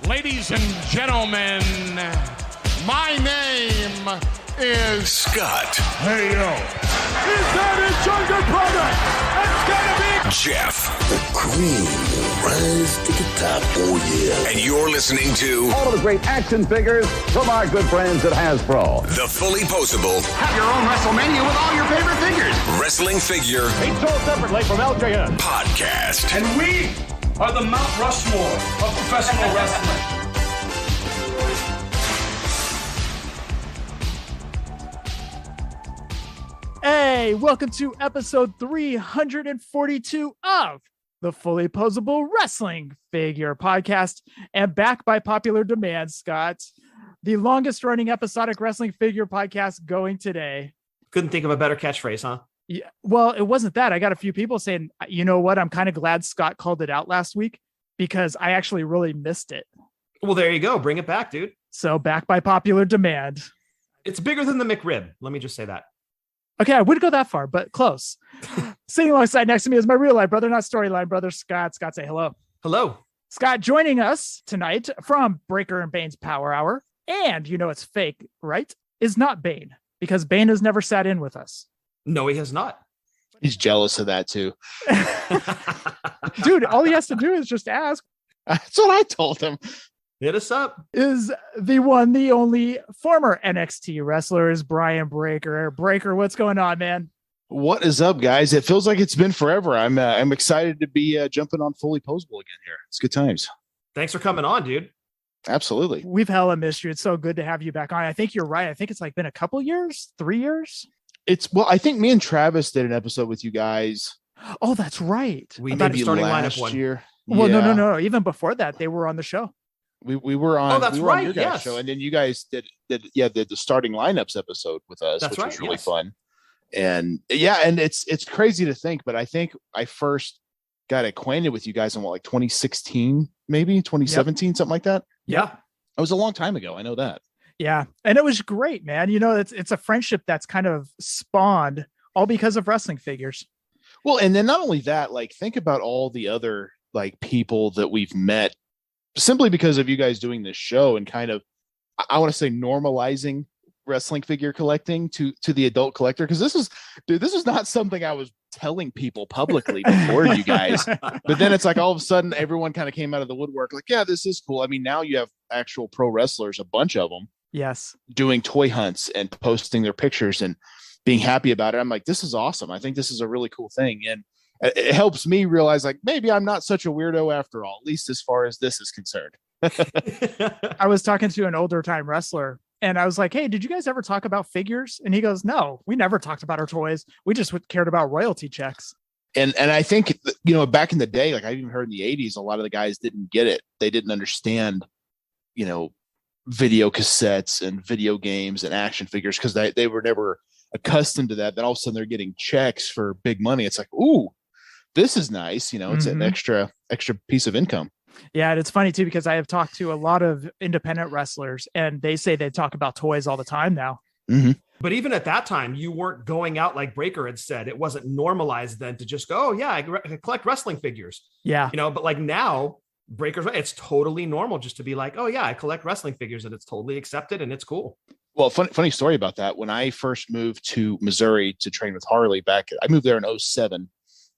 Ladies and gentlemen, my name is Scott. Hey, yo. Is that his younger brother? It's gonna be Jeff. The cream will rise to the top. Oh, yeah. And you're listening to all of the great action figures from our good friends at Hasbro. The Fullyposeable. Have your own WrestleMania with all your favorite figures. Wrestling figure. Each sold separately from LJN. Podcast. And we are the Mount Rushmore of professional wrestling. Hey, welcome to episode 342 of the Fullyposeable Wrestling Figure Podcast, and back by popular demand, Scott, the longest running episodic wrestling figure podcast going today. Couldn't think of a better catchphrase, huh? Yeah, well, it wasn't that. I got a few people saying, you know what? I'm kind of glad Scott called it out last week because I actually really missed it. Well, there you go. Bring it back, dude. So back by popular demand. It's bigger than the McRib. Let me just say that. Okay, I wouldn't go that far, but close. Sitting alongside next to me is my real life brother, not storyline brother, Scott. Scott, say hello. Hello. Scott joining us tonight from Breaker and Bayn's Power Hour. And you know it's fake, right? Is not Bayn, because Bayn has never sat in with us. No, he has not. He's jealous of that too. Dude, all he has to do is just ask. That's what I told him. Hit us up. Is the one, the only former NXT wrestler is Brian Breaker. Breaker, what's going on, man? What is up, guys? It feels like it's been forever. I'm excited to be jumping on Fullyposeable again here. It's good times. Thanks for coming on, dude. Absolutely. We've hella missed you. It's so good to have you back on. I think you're right. I think it's like been a couple years, 3 years. I think me and Travis did an episode with you guys. Oh, that's right. We did the starting lineup one year. Well, yeah. No. Even before that, they were on the show. We were on. Oh, that's we were right. on your guys' Yes. show, and then you guys did the starting lineups episode with us, That's which right, was really yes. fun. And yeah, and it's crazy to think, but I think I first got acquainted with you guys in 2016, maybe 2017, something like that. Yeah. It was a long time ago. I know that. Yeah. And it was great, man. You know, it's a friendship that's kind of spawned all because of wrestling figures. Well, and then not only that, think about all the other people that we've met simply because of you guys doing this show and kind of, I want to say, normalizing wrestling figure collecting to the adult collector. Because this is not something I was telling people publicly before you guys. But then it's all of a sudden everyone kind of came out of the woodwork yeah, this is cool. I mean, now you have actual pro wrestlers, a bunch of them. Yes. Doing toy hunts and posting their pictures and being happy about it. I'm like, this is awesome. I think this is a really cool thing. And it helps me realize maybe I'm not such a weirdo after all, at least as far as this is concerned. I was talking to an older time wrestler and I was like, hey, did you guys ever talk about figures? And he goes, no, we never talked about our toys. We just cared about royalty checks. And I think, back in the day, I even heard in the 80s, a lot of the guys didn't get it. They didn't understand, video cassettes and video games and action figures because they were never accustomed to that. Then all of a sudden they're getting checks for big money. It's ooh, this is nice. It's an extra piece of income. Yeah. And it's funny too, because I have talked to a lot of independent wrestlers and they say they talk about toys all the time now. Mm-hmm. But even at that time, you weren't going out like Breaker had said. It wasn't normalized then to just go, oh, yeah, I collect wrestling figures. Yeah. But now Breaker's right. It's totally normal just to be like, oh, yeah, I collect wrestling figures and it's totally accepted and it's cool. Well, funny story about that. When I first moved to Missouri to train with Harley I moved there in 2007.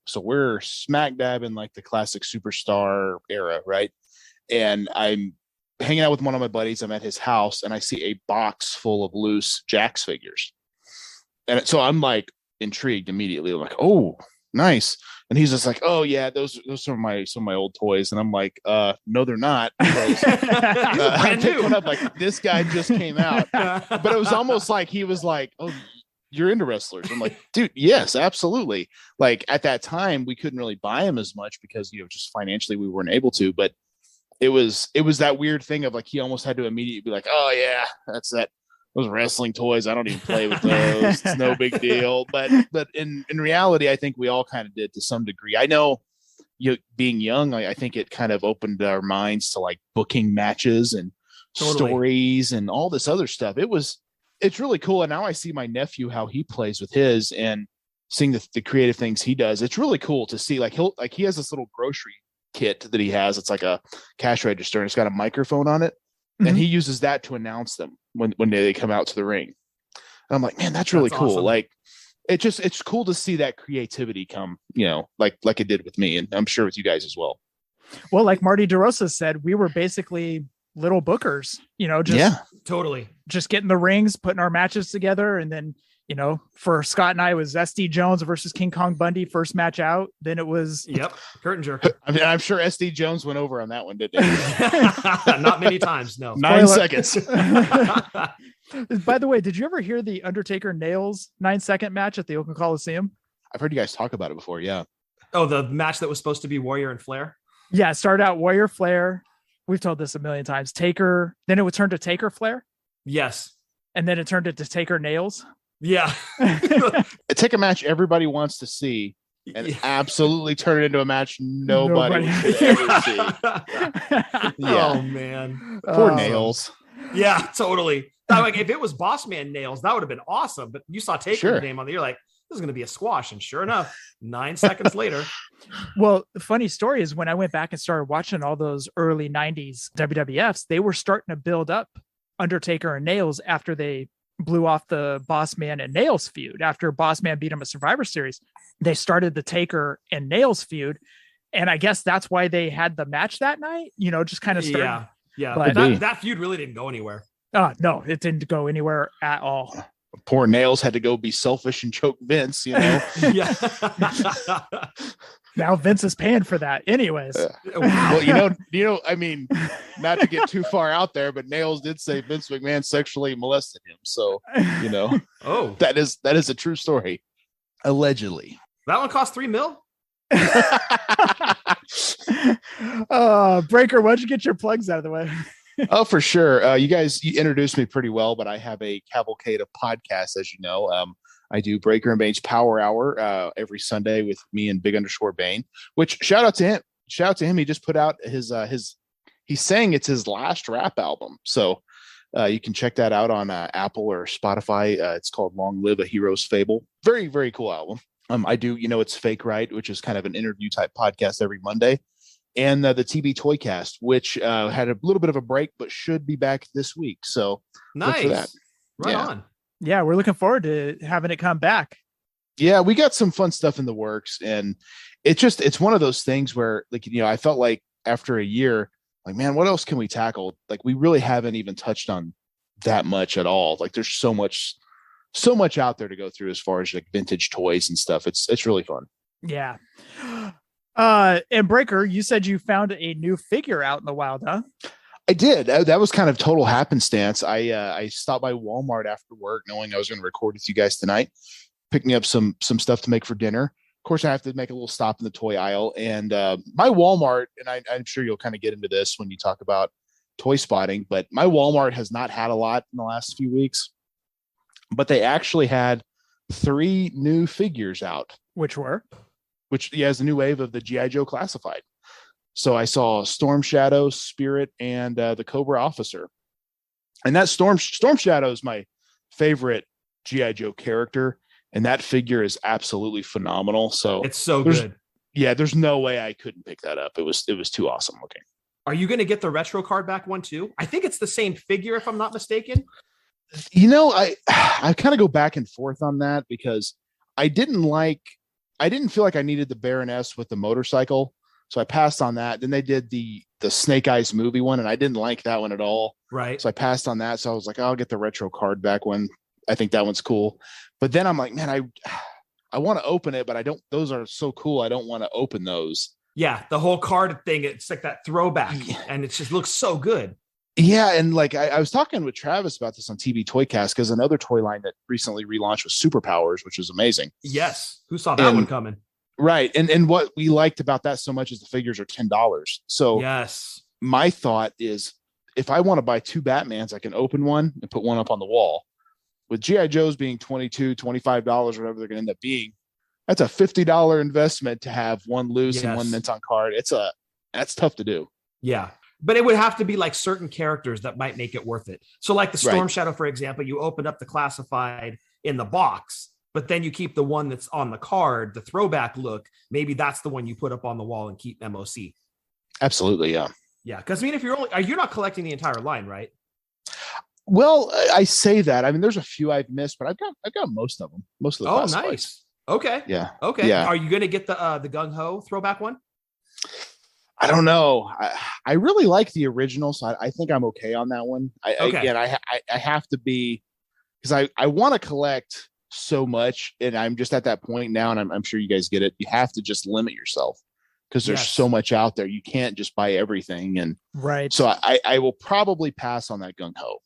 So we're smack dab in the classic superstar era, right? And I'm hanging out with one of my buddies. I'm at his house and I see a box full of loose Jax figures. And so I'm intrigued immediately. I'm like, oh, nice. And he's just oh yeah, those are some of my old toys. And I'm like, no, they're not. Because, I picked one up this guy just came out. But it was almost he was oh, you're into wrestlers. I'm like, dude, yes, absolutely. At that time, we couldn't really buy them as much because, just financially we weren't able to. But it was that weird thing of he almost had to immediately be oh yeah, that's that. Those wrestling toys, I don't even play with those. It's no big deal. But in reality, I think we all kind of did to some degree. I know being young, I think it kind of opened our minds to booking matches and stories and all this other stuff. It's really cool. And now I see my nephew, how he plays with his and seeing the creative things he does. It's really cool to see he has this little grocery kit that he has. It's like a cash register and it's got a microphone on it. Mm-hmm. And he uses that to announce them when they come out to the ring. And I'm like, man, that's really cool. Awesome. Like it's cool to see that creativity come, like it did with me. And I'm sure with you guys as well. Well, like Marty DeRosa said, we were basically little bookers, Totally. Just getting the rings, putting our matches together. And then, for Scott and I, it was SD Jones versus King Kong Bundy first match out. Then it was curtain jerker. I mean, I'm sure SD Jones went over on that one, didn't he? Not many times. No. 9 seconds. By the way, did you ever hear the Undertaker Nails 9-second match at the Oakland Coliseum? I've heard you guys talk about it before. Yeah. Oh, the match that was supposed to be Warrior and Flair. Yeah. It started out Warrior Flair. We've told this a million times. Taker. Then it would turn to Taker Flair. Yes. And then it turned into Taker Nails. Yeah. Take a match everybody wants to see and absolutely turn it into a match nobody should ever see. Oh, man. Poor Nails. Yeah, totally. Like, if it was Boss Man Nails, that would have been awesome. But you saw Taker's name on there. You're like, this is going to be a squash. And sure enough, 9 seconds later. Well, the funny story is when I went back and started watching all those early 90s WWFs, they were starting to build up Undertaker and Nails after they blew off the Boss Man and Nails feud. After Boss Man beat him at Survivor Series, they started the Taker and Nails feud. And I guess that's why they had the match that night, just kind of started. Yeah. But that feud really didn't go anywhere. No, it didn't go anywhere at all. Poor Nails had to go be selfish and choke Vince, Yeah. Now Vince is paying for that anyways. Well, I mean, not to get too far out there, but Nails did say Vince McMahon sexually molested him. So, Oh, that is a true story. Allegedly. That one cost $3 million. Breaker, why don't you get your plugs out of the way? Oh, for sure. You introduced me pretty well, but I have a cavalcade of podcasts, as you know. I do Breaker and Bayn's Power Hour every Sunday with me and Big_Bayn, which shout out to him. Shout out to him. He just put out his he's saying it's his last rap album. So you can check that out on Apple or Spotify. It's called Long Live a Hero's Fable. Very, very cool album. I do, It's Fake Right, which is kind of an interview type podcast every Monday. And the TB Toycast, which had a little bit of a break, but should be back this week. So nice. Look for that. Right on. Yeah, we're looking forward to having it come back. Yeah, we got some fun stuff in the works. And it's one of those things where, like, I felt like after a year, like, man, what else can we tackle? Like, we really haven't even touched on that much at all. Like, there's so much out there to go through as far as like vintage toys and stuff. It's really fun. Yeah. And Breaker, you said you found a new figure out in the wild, huh? I did. That was kind of total happenstance. I stopped by Walmart after work, knowing I was going to record with you guys tonight. Picked me up some stuff to make for dinner. Of course, I have to make a little stop in the toy aisle. And my Walmart, and I'm sure you'll kind of get into this when you talk about toy spotting, but my Walmart has not had a lot in the last few weeks. But they actually had 3 new figures out. Which is the new wave of the G.I. Joe Classified. So I saw Storm Shadow, Spirit, and the Cobra Officer. And that Storm Shadow is my favorite G.I. Joe character. And that figure is absolutely phenomenal. So it's so good. Yeah, there's no way I couldn't pick that up. It was too awesome looking. Are you going to get the retro card back one too? I think it's the same figure, if I'm not mistaken. I kind of go back and forth on that because I didn't feel like I needed the Baroness with the motorcycle. So I passed on that. Then they did the Snake Eyes movie one, and I didn't like that one at all. Right. So I passed on that. So I was like, I'll get the retro card back one. I think that one's cool. But then I'm like, man, I want to open it, but those are so cool. I don't want to open those. Yeah. The whole card thing, it's like that throwback and it just looks so good. Yeah. And like, I was talking with Travis about this on TV Toycast, because another toy line that recently relaunched was Superpowers, which was amazing. Yes. Who saw that one coming? Right. And what we liked about that so much is the figures are $10. So yes, my thought is, if I want to buy 2 Batmans, I can open one and put one up on the wall. With G.I. Joe's being $22, $25, whatever they're going to end up being, that's a $50 investment to have one loose and one mint on card. That's tough to do. Yeah. But it would have to be like certain characters that might make it worth it. So like the Storm Shadow, for example, you open up the classified in the box, but then you keep the one that's on the card, the throwback look. Maybe that's the one you put up on the wall and keep MOC. Absolutely. Yeah. Yeah. Because I mean, if you're not collecting the entire line, right? Well, I say that. I mean, there's a few I've missed, but I've got most of them. Most of the classifieds. Nice. Okay. Yeah. Okay. Yeah. Are you going to get the gung ho throwback one? I don't know. I really like the original, so I think I'm okay on that one. I have to be, because I want to collect so much, and I'm just at that point now, and I'm sure you guys get it. You have to just limit yourself because there's so much out there. You can't just buy everything, and right. So I will probably pass on that gung ho.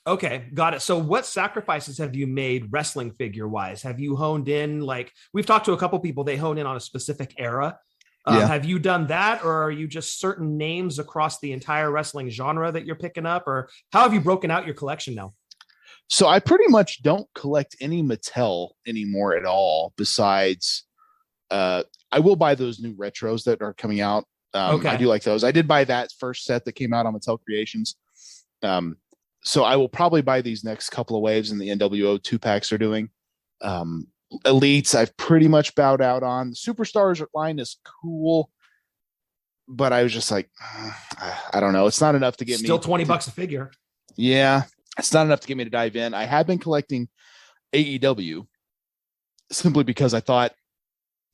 Okay, got it. So what sacrifices have you made wrestling figure wise? Have you honed in, like we've talked to a couple people, they hone in on a specific era. Have you done that, or are you just certain names across the entire wrestling genre that you're picking up, or how have you broken out your collection now? So I pretty much don't collect any Mattel anymore at all. Besides, I will buy those new retros that are coming out. I do like those. I did buy that first set that came out on Mattel Creations. So I will probably buy these next couple of waves in the NWO 2-packs are doing. Elites, I've pretty much bowed out on. The Superstars line is cool, but I was just like, I don't know. It's not enough to get still $20 a figure. Yeah, it's not enough to get me to dive in. I have been collecting AEW simply because I thought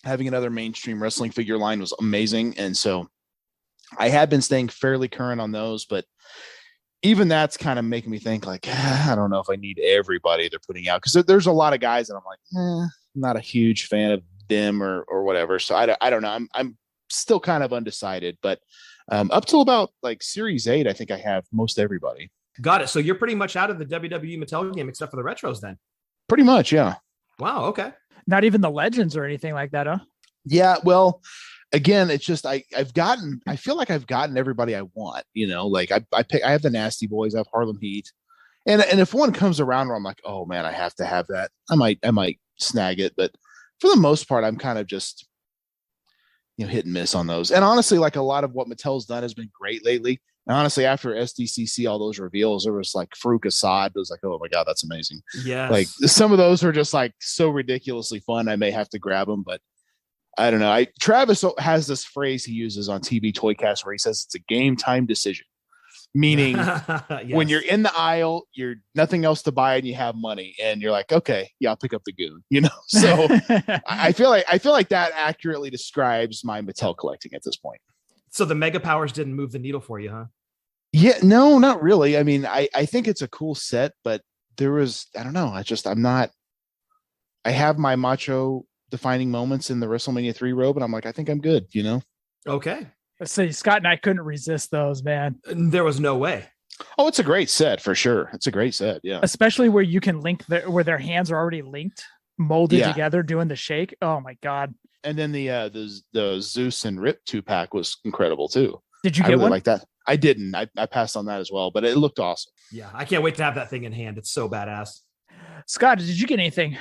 having another mainstream wrestling figure line was amazing, and so I have been staying fairly current on those, but even that's kind of making me think like, I don't know if I need everybody they're putting out, because there's a lot of guys that I'm like, I'm not a huge fan of them or whatever. So I don't know. I'm still kind of undecided, but up till about like Series 8, I think I have most everybody. Got it. So you're pretty much out of the WWE Mattel game except for the retros then? Pretty much, yeah. Wow, okay. Not even the Legends or anything like that, huh? Yeah, well, again, it's just I feel like I've gotten everybody I want, like I have the Nasty Boys, I have Harlem Heat, and if one comes around where I'm like, oh man, I have to have that, I might snag it, but for the most part, I'm kind of just hit and miss on those. And honestly, like a lot of what Mattel's done has been great lately. And honestly, after SDCC, all those reveals, there was like Farouk Assad. It was like, oh my god, that's amazing. Yeah, like some of those are just like so ridiculously fun. I may have to grab them, but I don't know. Travis has this phrase he uses on TV Toycast where he says it's a game time decision, meaning when you're in the aisle, you're nothing else to buy and you have money and you're like, okay, yeah, I'll pick up the goon, So I feel like that accurately describes my Mattel collecting at this point. So the Mega Powers didn't move the needle for you, huh? Yeah, no, not really. I mean, I think it's a cool set, but I don't know. I have my Macho defining moments in the WrestleMania 3 robe, and I'm like, I think I'm good, Okay. So Scott and I couldn't resist those, man. There was no way. Oh, it's a great set for sure. It's a great set, yeah. Especially where you can link where their hands are already linked, molded together, doing the shake. Oh my god! And then the Zeus and Rip 2-pack was incredible too. Did you get one like that? I didn't. I passed on that as well, but it looked awesome. Yeah, I can't wait to have that thing in hand. It's so badass. Scott, did you get anything?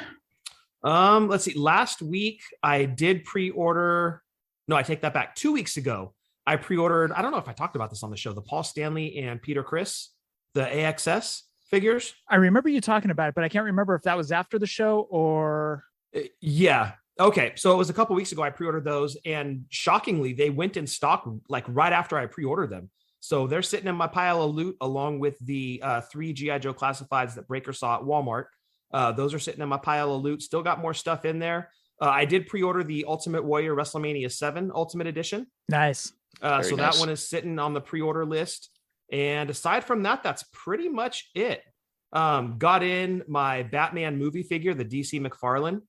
Let's see. Last week I did pre-order. No, I take that back. 2 weeks ago, I pre-ordered. I don't know if I talked about this on the show. The Paul Stanley and Peter Criss, the AXS figures. I remember you talking about it, but I can't remember if that was after the show or. Yeah. Okay. So it was a couple weeks ago. I pre-ordered those, and shockingly, they went in stock like right after I pre-ordered them. So they're sitting in my pile of loot along with the 3 G.I. Joe classifieds that Breaker saw at Walmart. Those are sitting in my pile of loot. Still got more stuff in there. I did pre-order the Ultimate Warrior WrestleMania 7 Ultimate Edition. Nice. So that one is sitting on the pre-order list. And aside from that, that's pretty much it. Got in my Batman movie figure, the DC McFarlane.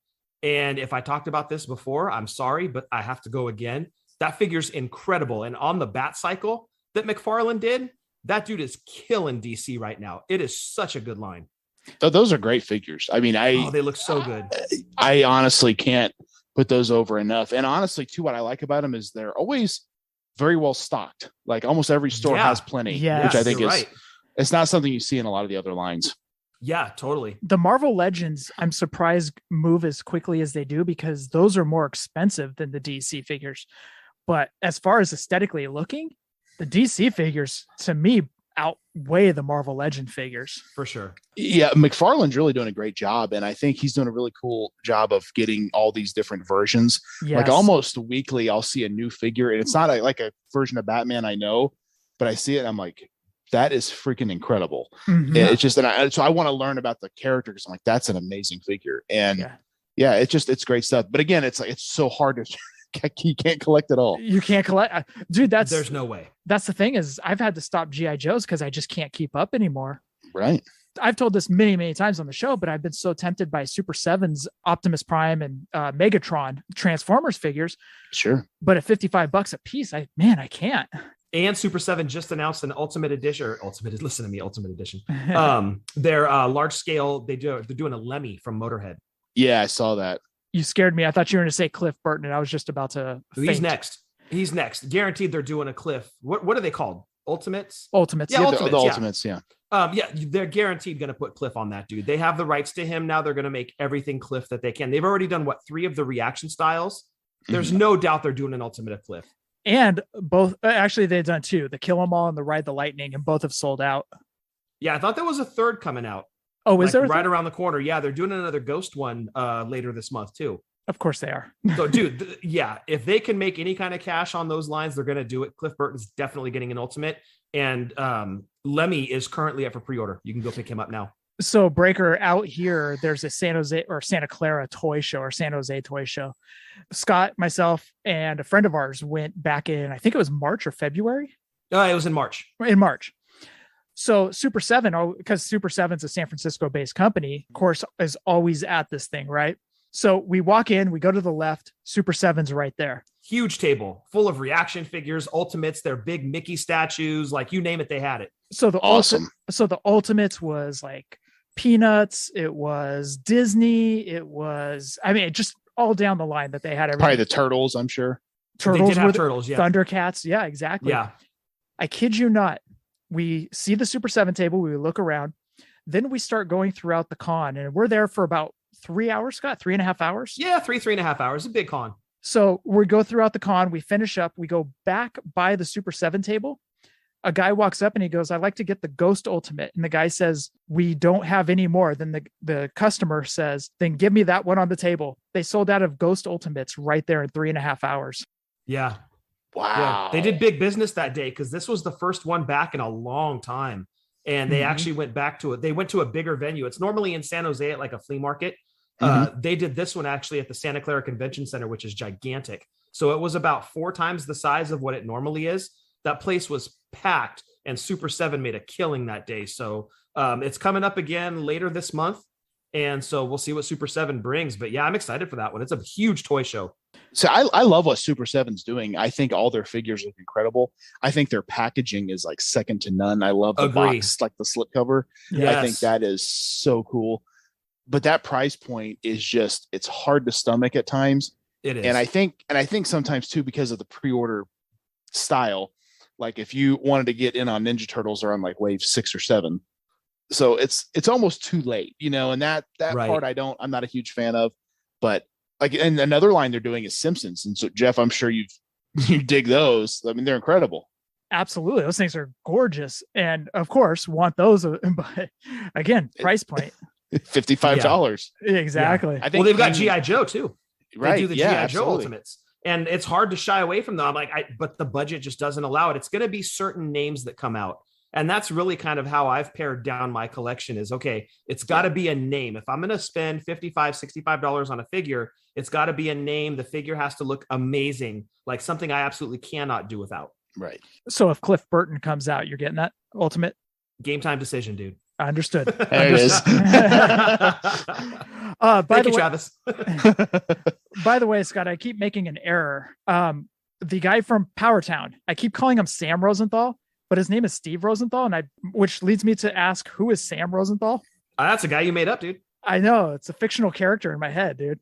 And if I talked about this before, I'm sorry, but I have to go again. That figure's incredible. And on the Bat Cycle that McFarlane did, that dude is killing DC right now. It is such a good line. Oh, those are great figures. I mean, they look so good. I honestly can't put those over enough. And honestly, too, what I like about them is they're always very well stocked. Like almost every store has plenty, which I think is it's not something you see in a lot of the other lines. Yeah, totally. The Marvel Legends, I'm surprised move as quickly as they do because those are more expensive than the DC figures. But as far as aesthetically looking, the DC figures to me outweigh the Marvel Legend figures. For sure. Yeah, McFarlane's really doing a great job, and I think he's doing a really cool job of getting all these different versions. Yes. Like almost weekly, I'll see a new figure, and it's not like a version of Batman I know, but I see it and I'm like, that is freaking incredible. Mhm. It's just, so I want to learn about the character because I'm like, that's an amazing figure. And yeah, it's great stuff. But again, it's so hard to, you can't collect it all. You can't collect, dude. There's no way. That's the thing is I've had to stop GI Joes because I just can't keep up anymore. Right. I've told this many, many times on the show, but I've been so tempted by Super 7's Optimus Prime and Megatron Transformers figures. Sure. But at $55 a piece, I can't. And Super 7 just announced an Ultimate Edition, listen to me, Ultimate Edition. They're large scale. They're doing a Lemmy from Motorhead. Yeah, I saw that. You scared me. I thought you were going to say Cliff Burton, and I was just about to faint. He's next. Guaranteed they're doing a Cliff. What are they called? Ultimates? Ultimates. Yeah, the Ultimates, yeah. They're guaranteed going to put Cliff on that dude. They have the rights to him. Now they're going to make everything Cliff that they can. They've already done 3 of the reaction styles. There's no doubt they're doing an Ultimate of Cliff. And both, actually, they've done 2, the Kill 'Em All and the Ride the Lightning, and both have sold out. Yeah, I thought there was a third coming out. Oh, is there? Right around the corner. Yeah, they're doing another Ghost one later this month, too. Of course they are. So, dude, if they can make any kind of cash on those lines, they're going to do it. Cliff Burton's definitely getting an Ultimate. And Lemmy is currently up for pre-order. You can go pick him up now. So, Breaker, out here, there's a Santa Clara toy show or San Jose toy show. Scott, myself, and a friend of ours went back in, I think it was March or February. It was in March. In March. So Super 7, because Super 7's a San Francisco-based company, of course, is always at this thing, right? So we walk in, we go to the left, Super 7's right there. Huge table full of reaction figures, Ultimates, their big Mickey statues, like you name it, they had it. So the awesome. The Ultimates was like Peanuts, it was Disney, it was, just all down the line that they had everything. Probably the Turtles, I'm sure. Turtles, they did have Turtles, yeah. Thundercats, yeah, exactly. Yeah. I kid you not. We see the Super 7 table, we look around, then we start going throughout the con, and we're there for about 3 hours, Scott, 3.5 hours. Yeah, 3.5 hours, a big con. So we go throughout the con, we finish up, we go back by the Super 7 table. A guy walks up and he goes, "I'd like to get the Ghost Ultimate." And the guy says, "We don't have any more." Then the customer says, "Then give me that one on the table." They sold out of Ghost Ultimates right there in 3.5 hours. Yeah. Wow. Yeah. They did big business that day because this was the first one back in a long time. And they actually went back to it. They went to a bigger venue. It's normally in San Jose at like a flea market. They did this one actually at the Santa Clara Convention Center, which is gigantic. So it was about 4 times the size of what it normally is. That place was packed, and Super 7 made a killing that day. So it's coming up again later this month. And so we'll see what Super 7 brings. But yeah, I'm excited for that one. It's a huge toy show. So I love what Super 7's doing. I think all their figures look incredible. I think their packaging is like second to none. I love the box, like the slipcover. Yes. I think that is so cool. But that price point is just, it's hard to stomach at times. It is. And I think sometimes too, because of the pre-order style, like if you wanted to get in on Ninja Turtles, are on like wave 6 or 7. So it's almost too late, and that right. part I'm not a huge fan of. But like, and another line they're doing is Simpsons. And so Jeff, I'm sure you dig those. I mean, they're incredible. Absolutely. Those things are gorgeous. And of course want those, but again, price point. $55. Yeah. Exactly. Yeah. I think they've got G.I. Joe too. Right. They do the G.I. Joe Ultimates. And it's hard to shy away from them. I'm like, but the budget just doesn't allow it. It's going to be certain names that come out. And that's really kind of how I've pared down my collection is, okay, it's got to be a name. If I'm going to spend $55, $65 on a figure, it's got to be a name. The figure has to look amazing, like something I absolutely cannot do without. Right. So if Cliff Burton comes out, you're getting that Ultimate? Game time decision, dude. Understood. There it is. Thank you, Travis. By the way, Scott, I keep making an error. The guy from Powertown, I keep calling him Sam Rosenthal, but his name is Steve Rosenthal, which leads me to ask, who is Sam Rosenthal? That's a guy you made up, dude. I know, it's a fictional character in my head, dude.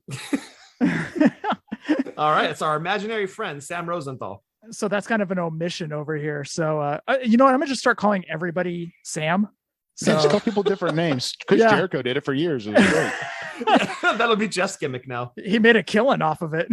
All right, it's our imaginary friend, Sam Rosenthal. So that's kind of an omission over here. So you know what? I'm gonna just start calling everybody Sam. So Just call people different names. Chris Jericho did it for years. It was great. That'll be Jeff's gimmick now. He made a killing off of it.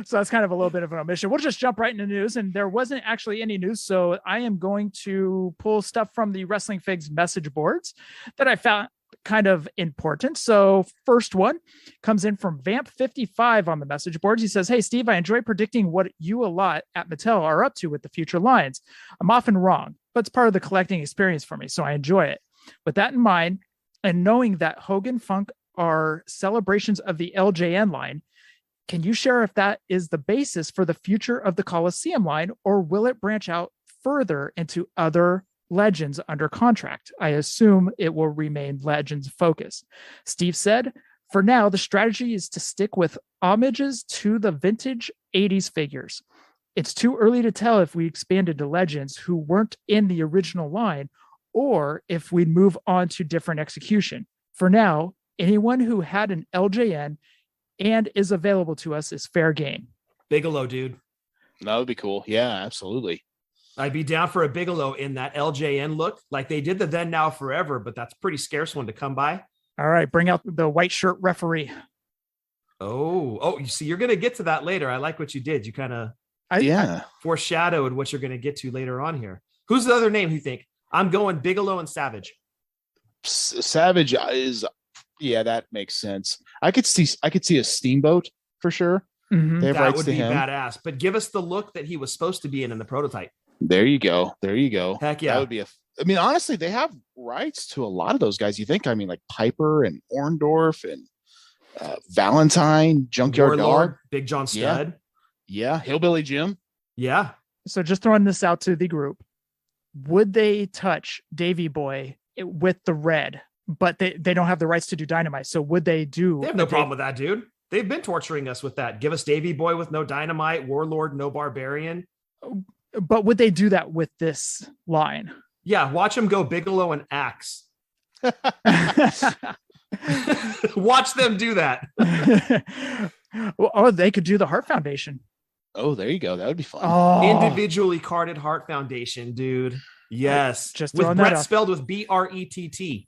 So that's kind of a little bit of an omission. We'll just jump right into news. And there wasn't actually any news. So I am going to pull stuff from the Wrestling Figs message boards that I found kind of important. So first one comes in from Vamp55 on the message boards. He says, "Hey, Steve, I enjoy predicting what you a lot at Mattel are up to with the future lines. I'm often wrong, but it's part of the collecting experience for me, so I enjoy it. With that in mind, and knowing that Hogan Funk are celebrations of the LJN line, can you share if that is the basis for the future of the Coliseum line, or will it branch out further into other legends under contract? I assume it will remain legends focus." Steve said, "For now, the strategy is to stick with homages to the vintage 80s figures. It's too early to tell if we expanded to legends who weren't in the original line, or if we'd move on to different execution. For now, anyone who had an LJN and is available to us is fair game." Bigelow, dude. That would be cool. Yeah, absolutely. I'd be down for a Bigelow in that LJN look. Like they did the Then Now Forever, but that's a pretty scarce one to come by. All right, bring out the white shirt referee. Oh, you see, you're going to get to that later. I like what you did. You kind of foreshadowed what you're going to get to later on here. Who's the other name you think? I'm going Bigelow and Savage. Savage is, that makes sense. I could see a Steamboat for sure. Mm-hmm. They have That rights would to be him. badass. But give us the look that he was supposed to be in the prototype. There you go. Heck yeah. That would be honestly, they have rights to a lot of those guys. You think, like Piper and Orndorff and Valentine, Junkyard Warlord, Dog, Big John Studd. Yeah. Hillbilly Jim. Yeah. So just throwing this out to the group, would they touch Davey Boy with the red, but they don't have the rights to do Dynamite? So would they do? They have no problem with that, dude. They've been torturing us with that. Give us Davey Boy with no Dynamite, Warlord, no Barbarian. But would they do that with this line? Yeah, watch them go Bigelow and Axe. Watch them do that. Or they could do the Heart Foundation. Oh, there you go. That would be fun. Oh. Individually carded Heart Foundation, dude. Yes. Just with throwing Brett that up. spelled with BRETT.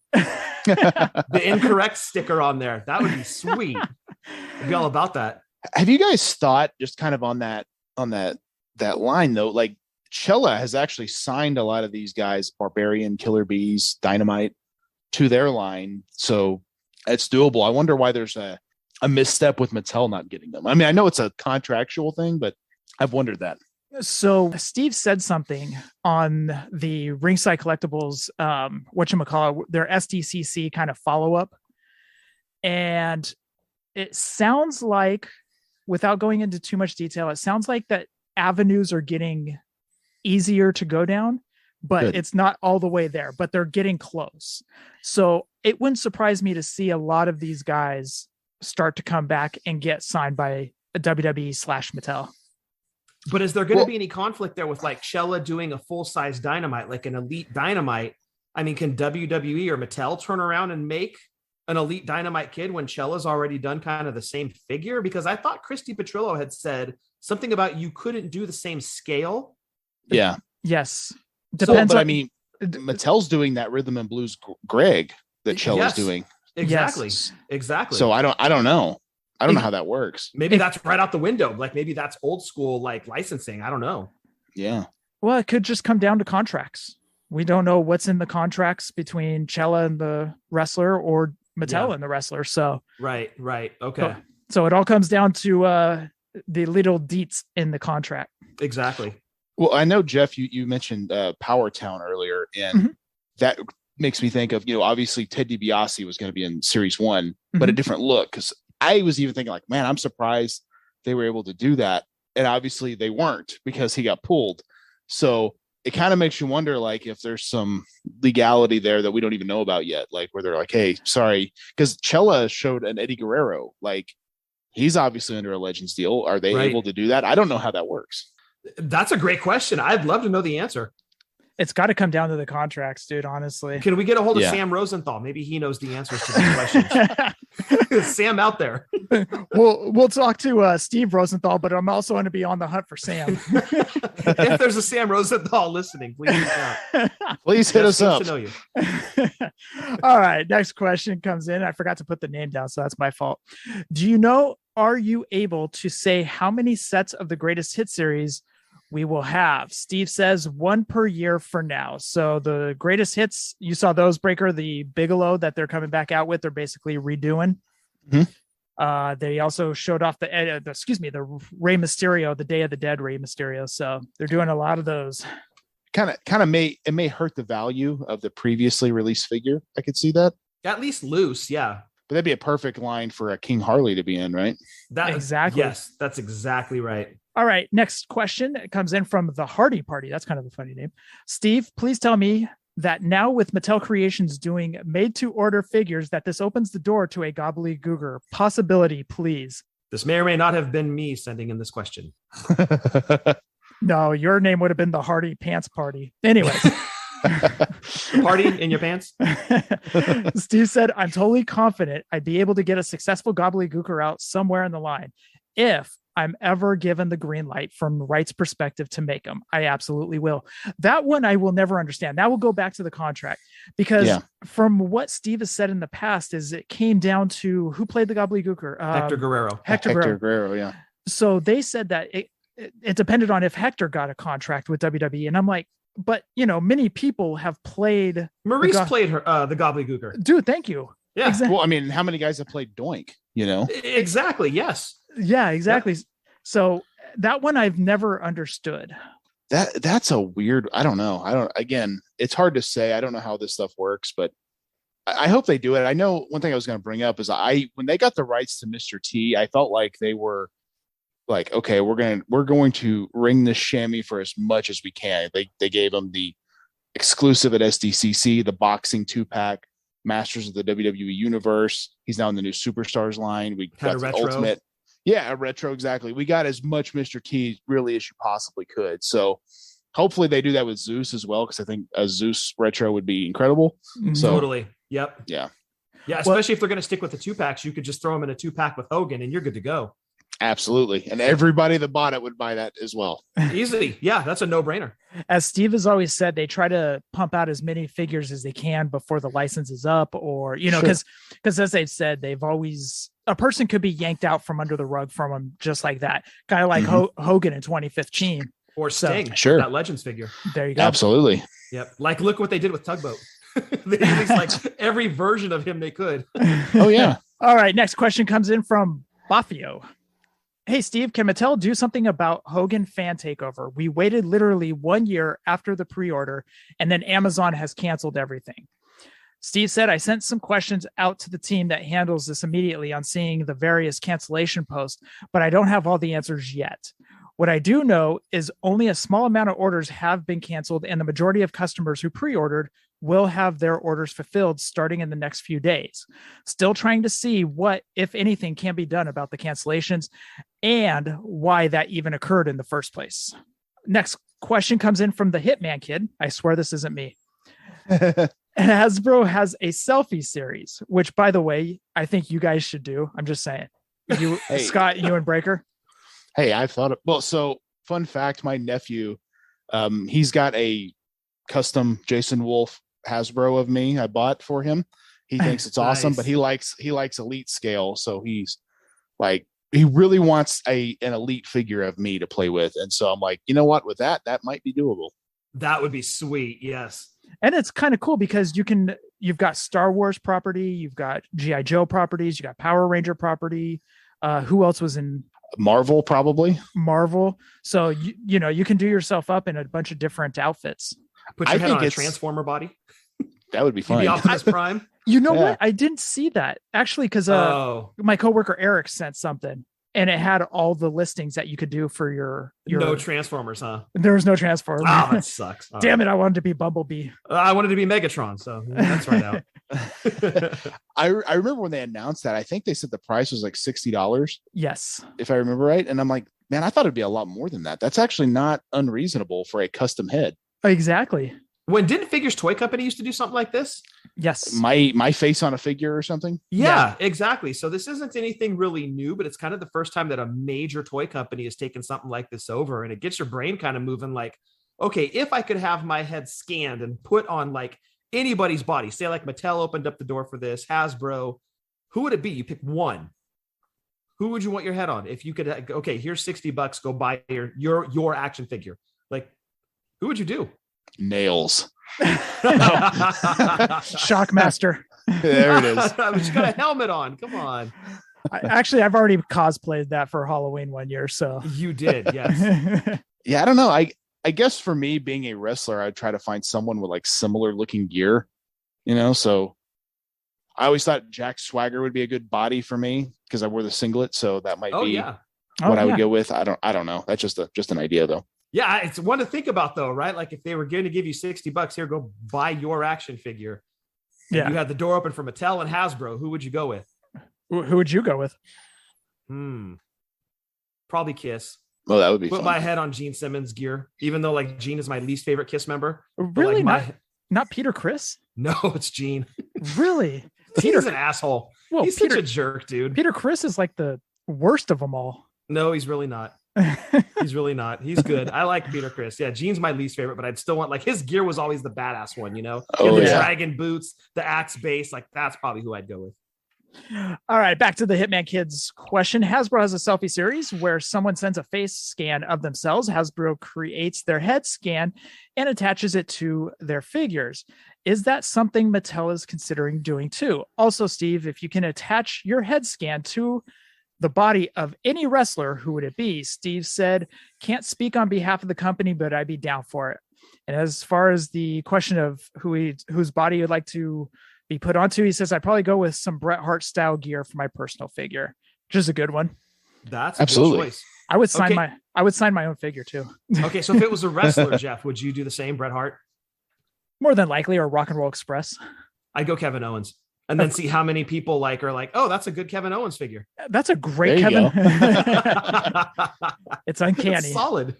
The incorrect sticker on there. That would be sweet. I'd be all about that. Have you guys thought, just kind of on that line though, like Cella has actually signed a lot of these guys, Barbarian, Killer Bees, Dynamite, to their line. So it's doable. I wonder why there's a misstep with Mattel not getting them. I mean, I know it's a contractual thing, but I've wondered that. So Steve said something on the Ringside Collectibles, whatchamacallit, their SDCC kind of follow-up. And it sounds like, without going into too much detail, it sounds like that avenues are getting easier to go down, but Good. It's not all the way there, but they're getting close. So it wouldn't surprise me to see a lot of these guys start to come back and get signed by a WWE/Mattel. But is there going to be any conflict there with like Cella doing a full-size Dynamite, like an Elite Dynamite? I mean, can WWE or Mattel turn around and make an Elite Dynamite kid when Cella's already done kind of the same figure? Because I thought Christy Petrillo had said something about you couldn't do the same scale. Yeah. Yes. Depends. But I mean, Mattel's doing that Rhythm and Blues Greg that Cella's doing. Exactly. Yes. Exactly. So I don't know. I don't know how that works. Maybe that's right out the window. Like maybe that's old school, like licensing. I don't know. Yeah. Well, it could just come down to contracts. We don't know what's in the contracts between Cella and the wrestler or Mattel and the wrestler. So right. Okay. So it all comes down to the little deets in the contract. Exactly. Well, I know, Jeff, you mentioned Power Town earlier, and that makes me think of, obviously Ted DiBiase was going to be in Series 1, but a different look. Because I was even thinking like, man, I'm surprised they were able to do that. And obviously they weren't, because he got pulled. So it kind of makes you wonder, like, if there's some legality there that we don't even know about yet, like where they're like, hey, sorry, because Cella showed an Eddie Guerrero, like he's obviously under a Legends deal. Are they able to do that? I don't know how that works. That's a great question. I'd love to know the answer. It's got to come down to the contracts, dude, honestly. Can we get a hold of Yeah. Sam Rosenthal? Maybe he knows the answers to these questions. Is Sam out there? We'll talk to Steve Rosenthal, but I'm also going to be on the hunt for Sam. If there's a Sam Rosenthal listening, please reach out. Please hit us up. To know you. All right. Next question comes in. I forgot to put the name down, so that's my fault. Do you know, are you able to say how many sets of the greatest hit series we will have? Steve says 1 per year for now. So the greatest hits, you saw those, Breaker, the Bigelow that they're coming back out with, they're basically redoing. Mm-hmm. They also showed off the Rey Mysterio, the Day of the Dead Rey Mysterio. So they're doing a lot of those. Kind of may hurt the value of the previously released figure. I could see that. At least loose, yeah. But that'd be a perfect line for a King Harley to be in, right? Exactly. Yes, that's exactly right. All right. Next question comes in from the Hardy Party. That's kind of a funny name. Steve, please tell me that now with Mattel Creations doing made-to-order figures, that this opens the door to a gobbledygooker possibility, please. This may or may not have been me sending in this question. No, your name would have been the Hardy Pants Party. Anyways. Party in your pants? Steve said, I'm totally confident I'd be able to get a successful gobbledygooker out somewhere in the line if I'm ever given the green light from Wright's perspective to make them. I absolutely will. That one I will never understand. That will go back to the contract, because from what Steve has said in the past is it came down to who played the gobbledygooker. Hector Guerrero. Hector Guerrero, yeah. So they said that it depended on if Hector got a contract with WWE. And I'm like, but many people have played. Maurice played her, the gobbledygooker. Dude, thank you. Yeah. Exactly. Well, I mean, how many guys have played Doink, Exactly. Yes. Yeah, exactly. Yep. So that one I've never understood. That's a weird, I don't know. Again, it's hard to say. I don't know how this stuff works, but I hope they do it. I know one thing I was going to bring up is when they got the rights to Mr. T, I felt like they were like, okay, we're going to ring this chamois for as much as we can. They gave him the exclusive at SDCC, the boxing 2-pack, Masters of the WWE Universe. He's now in the new Superstars line. We got the Ultimate. Yeah, a retro, exactly. We got as much Mr. T really as you possibly could. So hopefully they do that with Zeus as well, because I think a Zeus retro would be incredible. So, totally. Yep. Yeah. Yeah, especially if they're going to stick with the 2-packs, you could just throw them in a 2-pack with Hogan and you're good to go. Absolutely. And everybody that bought it would buy that as well. Easily. Yeah, that's a no-brainer. As Steve has always said, they try to pump out as many figures as they can before the license is up, or, because as they've said, they've always, a person could be yanked out from under the rug from them just like that. Kind of like Hogan in 2015. Or Sting. Sure. That Legends figure. There you go. Absolutely. Yep. Like, look what they did with Tugboat. They released like every version of him they could. Oh, yeah. All right. Next question comes in from Bafio. Hey, Steve, can Mattel do something about Hogan fan takeover? We waited literally 1 year after the pre-order, and then Amazon has canceled everything. Steve said, I sent some questions out to the team that handles this immediately on seeing the various cancellation posts, but I don't have all the answers yet. What I do know is only a small amount of orders have been canceled, and the majority of customers who pre-ordered will have their orders fulfilled starting in the next few days. Still trying to see what, if anything, can be done about the cancellations and why that even occurred in the first place. Next question comes in from the Hitman Kid. I swear this isn't me. Hasbro has a selfie series, which, by the way, I think you guys should do. I'm just saying. You, hey. Scott, you and Breaker. Hey, I thought so fun fact, my nephew, he's got a custom Jason Wolf Hasbro of me I bought for him. He thinks it's awesome, nice. But he likes elite scale, so he's like, he really wants an elite figure of me to play with. And so I'm like, you know what, with that might be doable. That would be sweet. Yes. And it's kind of cool because you've got Star Wars property, you've got G.I. Joe properties, you got Power Ranger property. Who else was in Marvel? Probably Marvel. So you can do yourself up in a bunch of different outfits. Put your head on a Transformer body. That would be fun. Optimus Prime. What? I didn't see that actually, because my coworker Eric sent something and it had all the listings that you could do for your no Transformers, huh? There was no Transformers. Oh, that sucks. Damn it. I wanted to be Bumblebee. I wanted to be Megatron. So that's right out. I remember when they announced that, I think they said the price was like $60. Yes. If I remember right. And I'm like, man, I thought it'd be a lot more than that. That's actually not unreasonable for a custom head. Exactly. When didn't Figures Toy Company used to do something like this? Yes. My face on a figure or something. Yeah, exactly. So this isn't anything really new, but it's kind of the first time that a major toy company has taken something like this over, and it gets your brain kind of moving like, okay, if I could have my head scanned and put on like anybody's body, say like Mattel opened up the door for this, Hasbro, who would it be? You pick one. Who would you want your head on? If you could, okay, here's $60, go buy your action figure. Like, who would you do? Nails. Shockmaster. There it is. But you got a helmet on. Come on. I've already cosplayed that for Halloween one year. So you did, yes. Yeah, I don't know. I guess for me, being a wrestler, I'd try to find someone with like similar looking gear, so I always thought Jack Swagger would be a good body for me because I wore the singlet. So that might be what I would go with. I don't know. That's just an idea though. Yeah. It's one to think about though, right? Like if they were going to give you $60 here, go buy your action figure. Yeah. You had the door open for Mattel and Hasbro. Who would you go with? Who would you go with? Probably Kiss. Well, that would be Put fun. My head on Gene Simmons gear, even though like Gene is my least favorite Kiss member. Really? Like not Peter Criss? No, it's Gene. Really? Peter's an asshole. Well, he's such a jerk, dude. Peter Criss is like the worst of them all. No, he's really not. He's really not. He's good. I like Peter Criss. Yeah, Gene's my least favorite, but I'd still want like his gear was always the badass one, Oh, the dragon boots, the axe base. Like that's probably who I'd go with. All right, back to the Hitman Kids question. Hasbro has a selfie series where someone sends a face scan of themselves. Hasbro creates their head scan and attaches it to their figures. Is that something Mattel is considering doing too? Also, Steve, if you can attach your head scan to the body of any wrestler, who would it be? Steve said, can't speak on behalf of the company, but I'd be down for it. And as far as the question of whose body you'd like to be put onto, he says, I'd probably go with some Bret Hart style gear for my personal figure, which is a good one. That's absolutely. A good choice. I would sign my own figure too. Okay. So if it was a wrestler, Jeff, would you do the same? Bret Hart? More than likely, or Rock and Roll Express. I'd go Kevin Owens and then see how many people are like, oh, that's a good Kevin Owens figure. That's a great Kevin. It's uncanny. It's solid.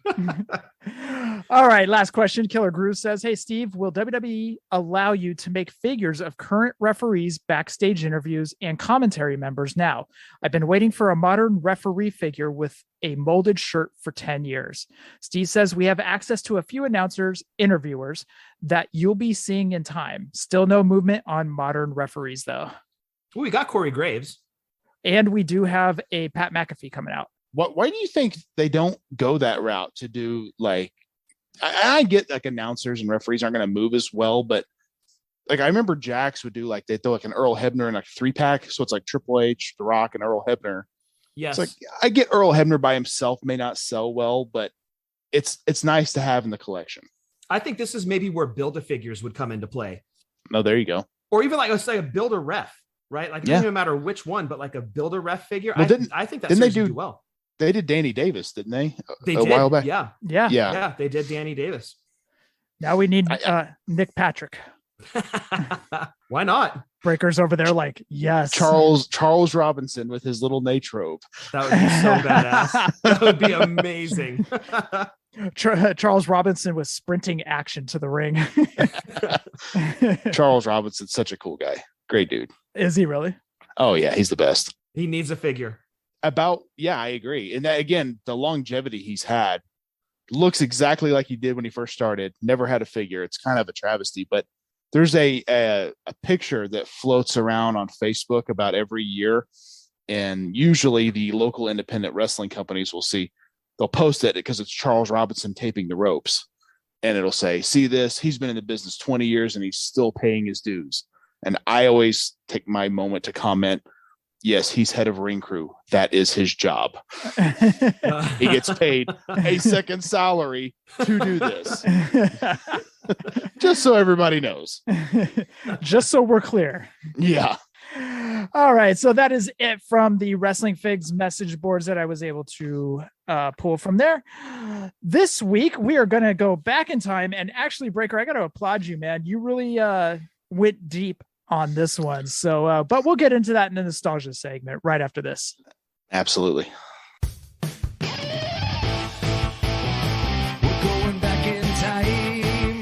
All right. Last question. Killer Groove says, hey, Steve, will WWE allow you to make figures of current referees, backstage interviews, and commentary members now? I've been waiting for a modern referee figure with a molded shirt for 10 years. Steve says we have access to a few announcers, interviewers that you'll be seeing in time. Still no movement on modern referees, though. Well, we got Corey Graves. And we do have a Pat McAfee coming out. Why do you think they don't go that route to do like, I get like announcers and referees aren't going to move as well, but like I remember Jax would do like, they throw like an Earl Hebner in like a 3-pack. So it's like Triple H, The Rock, and Earl Hebner. Yes. It's like I get Earl Hebner by himself may not sell well, but it's nice to have in the collection. I think this is maybe where Build-A-Figures would come into play. No, there you go. Or even like, let's say a Build-A-Ref, right? Like it doesn't even matter which one, but like a Build-A-Ref figure. Well, I think that didn't they do well. They did Danny Davis, didn't they? They a did. While back. Yeah. They did Danny Davis. Now we need Nick Patrick. Why not? Breaker's over there like, yes. Charles Robinson with his little Natrobe. That would be so badass. That would be amazing. Charles Robinson with sprinting action to the ring. Charles Robinson's such a cool guy. Great dude. Is he really? Oh yeah, he's the best. He needs a figure. I agree. And that, again, the longevity he's had looks exactly like he did when he first started. Never had a figure. It's kind of a travesty, but there's a picture that floats around on Facebook about every year. And usually the local independent wrestling companies they'll post it because it's Charles Robinson taping the ropes. And it'll say, see this, he's been in the business 20 years and he's still paying his dues. And I always take my moment to comment, yes, he's head of ring crew. That is his job. He gets paid a second salary to do this. Just so everybody knows. Just so we're clear. Yeah. All right. So that is it from the Wrestling Figs message boards that I was able to pull from there. This week, we are going to go back in time. And actually, Breaker, I got to applaud you, man. You really went deep on this one. So, but we'll get into that in the nostalgia segment right after this. Absolutely. We're going back in time.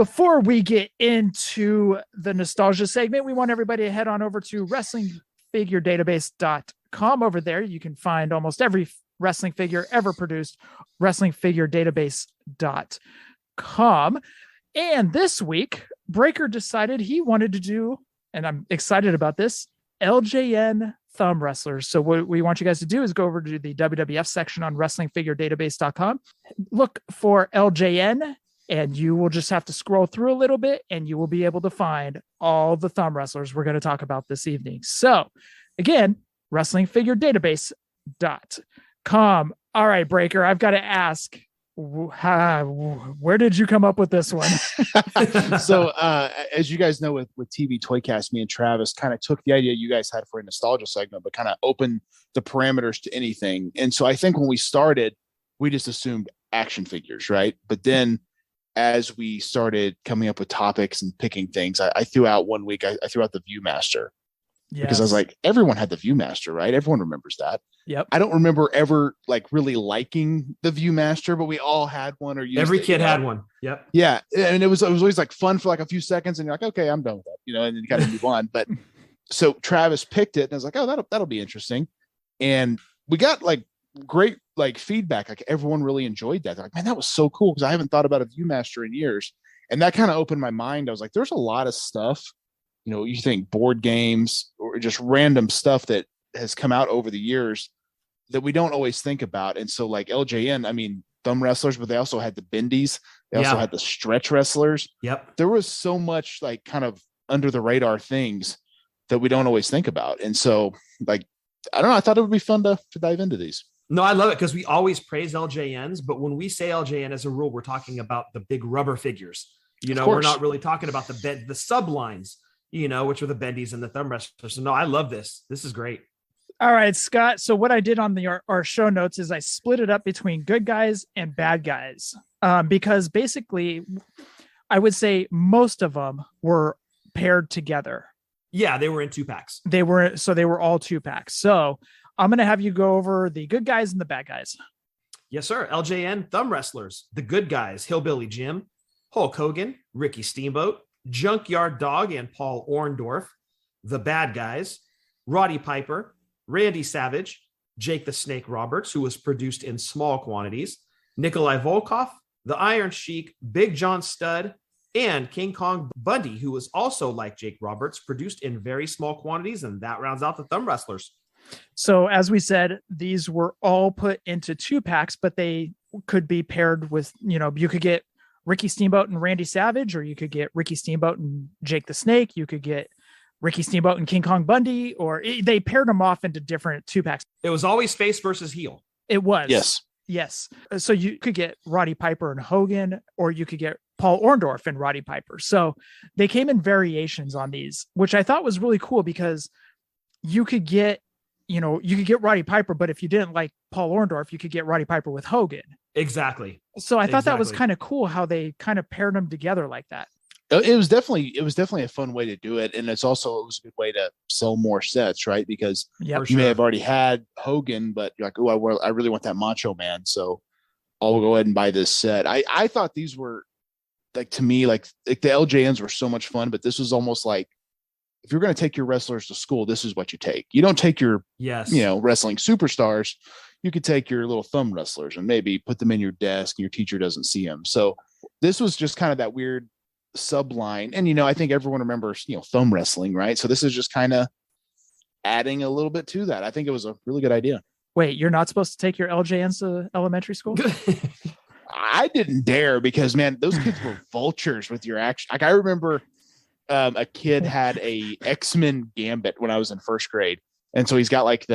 before we get into the nostalgia segment, we want everybody to head on over to wrestlingfiguredatabase.com. Over there, you can find almost every wrestling figure ever produced, wrestlingfiguredatabase.com. And this week, Breaker decided he wanted to do, and I'm excited about this, LJN thumb wrestlers. So what we want you guys to do is go over to the WWF section on wrestlingfiguredatabase.com, look for LJN, and you will just have to scroll through a little bit and you will be able to find all the thumb wrestlers we're going to talk about this evening. So again, wrestlingfiguredatabase.com. All right, Breaker, I've got to ask, where did you come up with this one? So as you guys know, with TV Toycast, me and Travis kind of took the idea you guys had for a nostalgia segment, but kind of opened the parameters to anything. And so I think when we started, we just assumed action figures, right? But then as we started coming up with topics and picking things, I threw out one week, I threw out the Viewmaster. Yes. Because I was like, everyone had the Viewmaster, right? Everyone remembers that. Yep. I don't remember ever like really liking the Viewmaster, but we all had one or used every it, kid had one. Yep. Yeah. And it was always like fun for like a few seconds and you're like, okay, I'm done with that, and then you kind of move on. But so Travis picked it and I was like, oh, that'll be interesting. And we got like great like feedback. Like everyone really enjoyed that. They're like, man, that was so cool. Cause I haven't thought about a Viewmaster in years. And that kind of opened my mind. I was like, there's a lot of stuff, you think board games or just random stuff that has come out over the years that we don't always think about. And so like LJN, I mean, thumb wrestlers, but they also had the bendies. They also had the stretch wrestlers. Yep. There was so much like kind of under the radar things that we don't always think about. And so like, I don't know, I thought it would be fun to dive into these. No, I love it because we always praise LJNs, but when we say LJN as a rule, we're talking about the big rubber figures. We're not really talking about the sublines, which are the bendies and the thumb wrestlers. So no, I love this. This is great. All right, Scott. So what I did on our show notes is I split it up between good guys and bad guys because basically I would say most of them were paired together. Yeah, they were in 2-packs. They were all 2-packs. So I'm going to have you go over the good guys and the bad guys. Yes, sir. LJN thumb wrestlers, the good guys, Hillbilly Jim, Hulk Hogan, Ricky Steamboat, Junkyard Dog and Paul Orndorff. The bad guys, Roddy Piper, Randy Savage, Jake the Snake Roberts, who was produced in small quantities, Nikolai Volkov, the Iron Sheik, Big John Studd, and King Kong Bundy, who was also like Jake Roberts, produced in very small quantities, and that rounds out the thumb wrestlers. So as we said, these were all put into 2-packs, but they could be paired with, you could get Ricky Steamboat and Randy Savage, or you could get Ricky Steamboat and Jake the Snake. You could get Ricky Steamboat and King Kong Bundy, they paired them off into different 2-packs. It was always face versus heel. It was. Yes. So you could get Roddy Piper and Hogan, or you could get Paul Orndorff and Roddy Piper. So they came in variations on these, which I thought was really cool because you could get Roddy Piper, but if you didn't like Paul Orndorff, you could get Roddy Piper with Hogan. Exactly. So I thought that was kind of cool how they kind of paired them together like that. It was definitely a fun way to do it. And it was a good way to sell more sets, right? Because you may have already had Hogan, but you're like, oh, I really want that Macho Man. So I'll go ahead and buy this set. I thought these were like, to me, like the LJNs were so much fun, but this was almost like, if you're going to take your wrestlers to school, this is what you take. You don't take your, wrestling superstars. You could take your little thumb wrestlers and maybe put them in your desk and your teacher doesn't see them. So this was just kind of that weird subline. And, I think everyone remembers, thumb wrestling, right? So this is just kind of adding a little bit to that. I think it was a really good idea. Wait, you're not supposed to take your LJNs to elementary school? I didn't dare because, man, those kids were vultures with your action. Like I remember a kid had a X-Men Gambit when I was in first grade. And so he's got like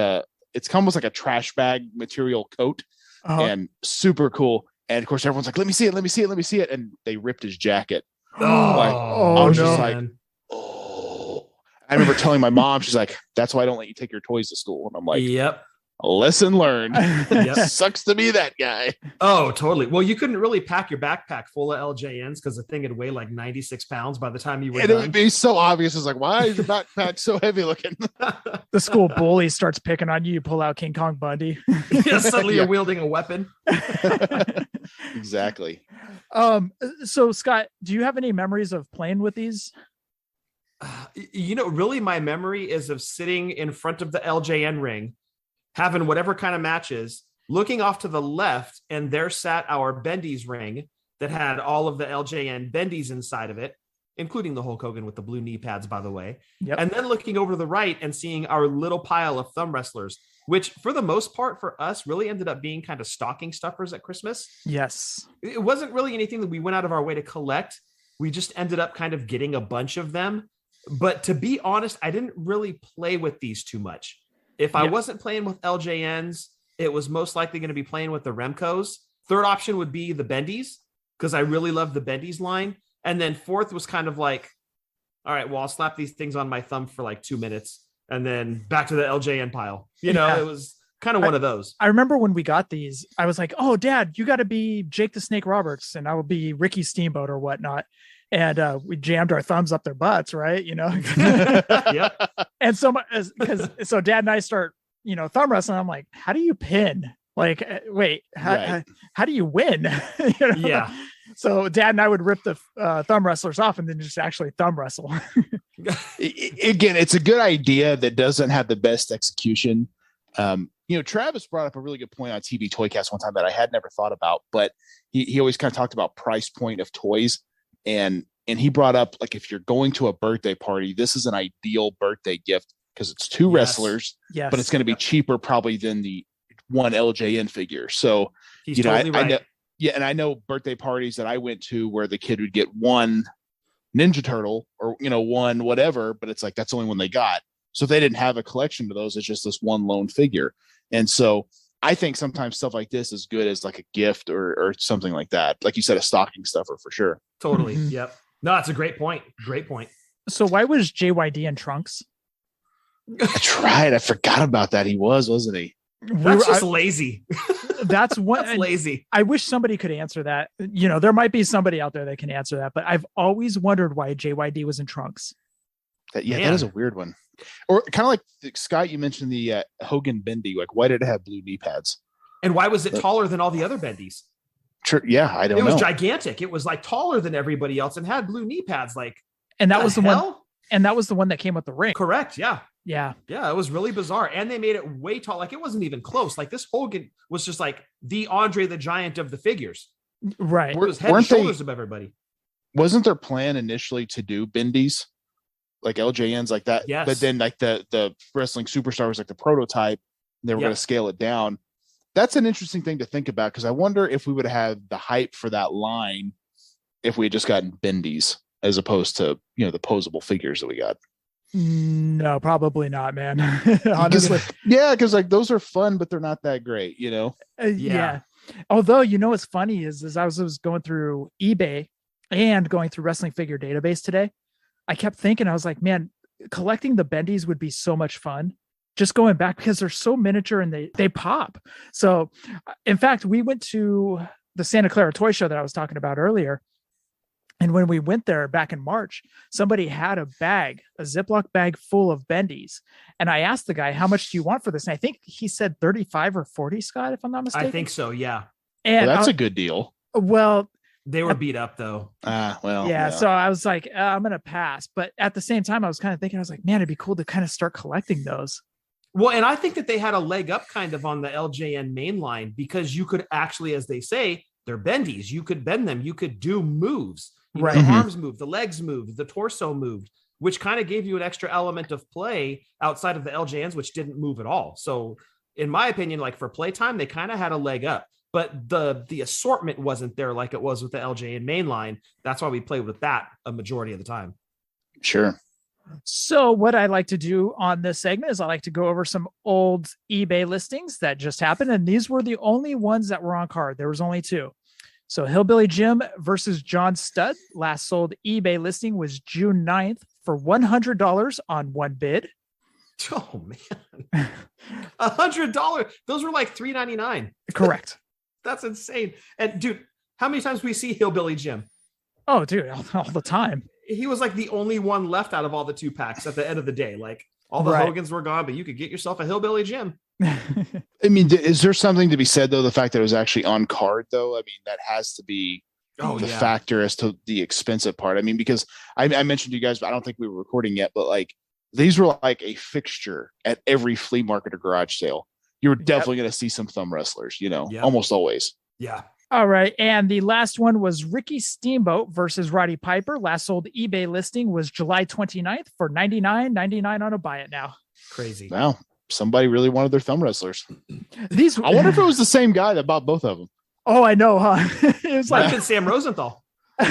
it's almost like a trash bag material coat and super cool. And of course, everyone's like, let me see it. And they ripped his jacket. I was just like, I remember telling my mom, she's like, that's why I don't let you take your toys to school. And I'm like, yep. Lesson learned. Sucks to be that guy. Oh, totally. Well, you couldn't really pack your backpack full of LJNs because the thing would weigh like 96 pounds by the time you were done. It would be so obvious. It's like, why is your backpack so heavy looking? The school bully starts picking on you. You pull out King Kong Bundy. Suddenly you're wielding a weapon. Exactly. So Scott, do you have any memories of playing with these? Really my memory is of sitting in front of the LJN ring, having whatever kind of matches, looking off to the left, and there sat our Bendy's ring that had all of the LJN Bendy's inside of it, including the Hulk Hogan with the blue knee pads, by the way. Yep. And then looking over to the right and seeing our little pile of thumb wrestlers, which for the most part for us really ended up being kind of stocking stuffers at Christmas. Yes. It wasn't really anything that we went out of our way to collect. We just ended up kind of getting a bunch of them. But to be honest, I didn't really play with these too much. If I wasn't playing with LJNs, it was most likely going to be playing with the Remcos. Third option would be the Bendy's, because I really love the Bendy's line. And then fourth was kind of like, all right, well, I'll slap these things on my thumb for like 2 minutes and then back to the LJN pile. It was kind of one of those. I remember when we got these, I was like, oh, Dad, you got to be Jake the Snake Roberts and I will be Ricky Steamboat or whatnot. And we jammed our thumbs up their butts, right? Yep. And so Dad and I start, thumb wrestling. I'm like, how do you pin? Like, wait, how do you win? Yeah. So Dad and I would rip the thumb wrestlers off and then just actually thumb wrestle. Again, it's a good idea that doesn't have the best execution. Travis brought up a really good point on TV Toycast one time that I had never thought about, but he always kind of talked about price point of toys. And he brought up, like, if you're going to a birthday party, this is an ideal birthday gift because it's two wrestlers, but it's going to be cheaper probably than the one LJN figure. So, he's totally right. I know birthday parties that I went to where the kid would get one Ninja Turtle or, one whatever, but it's like, that's the only one they got. So if they didn't have a collection of those, it's just this one lone figure. And so I think sometimes stuff like this is good as like a gift or something like that. Like you said, a stocking stuffer for sure. Totally. Mm-hmm. Yep. No, that's a great point. Great point. So why was JYD in trunks? That's right. I forgot about that. He wasn't he? That's just lazy. That's what that's lazy. I wish somebody could answer that. There might be somebody out there that can answer that, but I've always wondered why JYD was in trunks. That is a weird one. Or kind of like Scott, you mentioned the Hogan Bendy. Like, why did it have blue knee pads? And why was it taller than all the other Bendys? Yeah, I don't know. It was gigantic. It was like taller than everybody else and had blue knee pads. And that was the one. And that was the one that came with the ring. Correct. Yeah. Yeah. Yeah. It was really bizarre. And they made it way tall. Like, it wasn't even close. Like, this Hogan was just like the Andre the Giant of the figures. Right. It was head and shoulders of everybody. Wasn't their plan initially to do Bendies? Like LJNs like that. Yes. But then like the wrestling superstar was like the prototype. They were going to scale it down. That's an interesting thing to think about, because I wonder if we would have had the hype for that line if we had just gotten Bendies as opposed to, the posable figures that we got. No, probably not, man. Honestly. Because like those are fun, but they're not that great, Yeah. Although, what's funny is I was going through eBay and going through Wrestling Figure Database today. I kept thinking, I was like, man, collecting the Bendies would be so much fun. Just going back, because they're so miniature and they pop. So in fact, we went to the Santa Clara toy show that I was talking about earlier. And when we went there back in March, somebody had a Ziploc bag full of Bendies. And I asked the guy, how much do you want for this? And I think he said 35 or 40, Scott, if I'm not mistaken. I think so. Yeah. And that's a good deal. Well, they were beat up though. Yeah. So I was like, I'm going to pass. But at the same time, I was kind of thinking, I was like, man, it'd be cool to kind of start collecting those. Well, and I think that they had a leg up kind of on the LJN main line, because you could actually, as they say, they're Bendies. You could bend them. You could do moves. Right. The arms moved, the legs moved, the torso moved, which kind of gave you an extra element of play outside of the LJNs, which didn't move at all. So in my opinion, like for playtime, they kind of had a leg up, but the assortment wasn't there like it was with the LJN mainline. That's why we played with that a majority of the time. Sure. So what I like to do on this segment is I like to go over some old eBay listings that just happened. And these were the only ones that were on card. There was only two. So Hillbilly Jim versus John Studd, last sold eBay listing was June 9th for $100 on one bid. Oh man, $100. Those were like $3.99. Correct. That's insane. And dude, how many times we see Hillbilly Jim? Oh, dude, all the time. He was like the only one left out of all the 2-packs at the end of the day. Like all the Hogans were gone, but you could get yourself a Hillbilly Jim. I mean, is there something to be said though? The fact that it was actually on card though, I mean, that has to be the factor as to the expensive part. I mean, because I mentioned to you guys, but I don't think we were recording yet, but like these were like a fixture at every flea market or garage sale. You were definitely going to see some thumb wrestlers, almost always. Yeah. All right. And the last one was Ricky Steamboat versus Roddy Piper. Last sold eBay listing was July 29th for $99.99 on a buy it now. Crazy. Wow. Somebody really wanted their thumb wrestlers. I wonder if it was the same guy that bought both of them. Oh, I know, huh? It was like Sam Rosenthal. You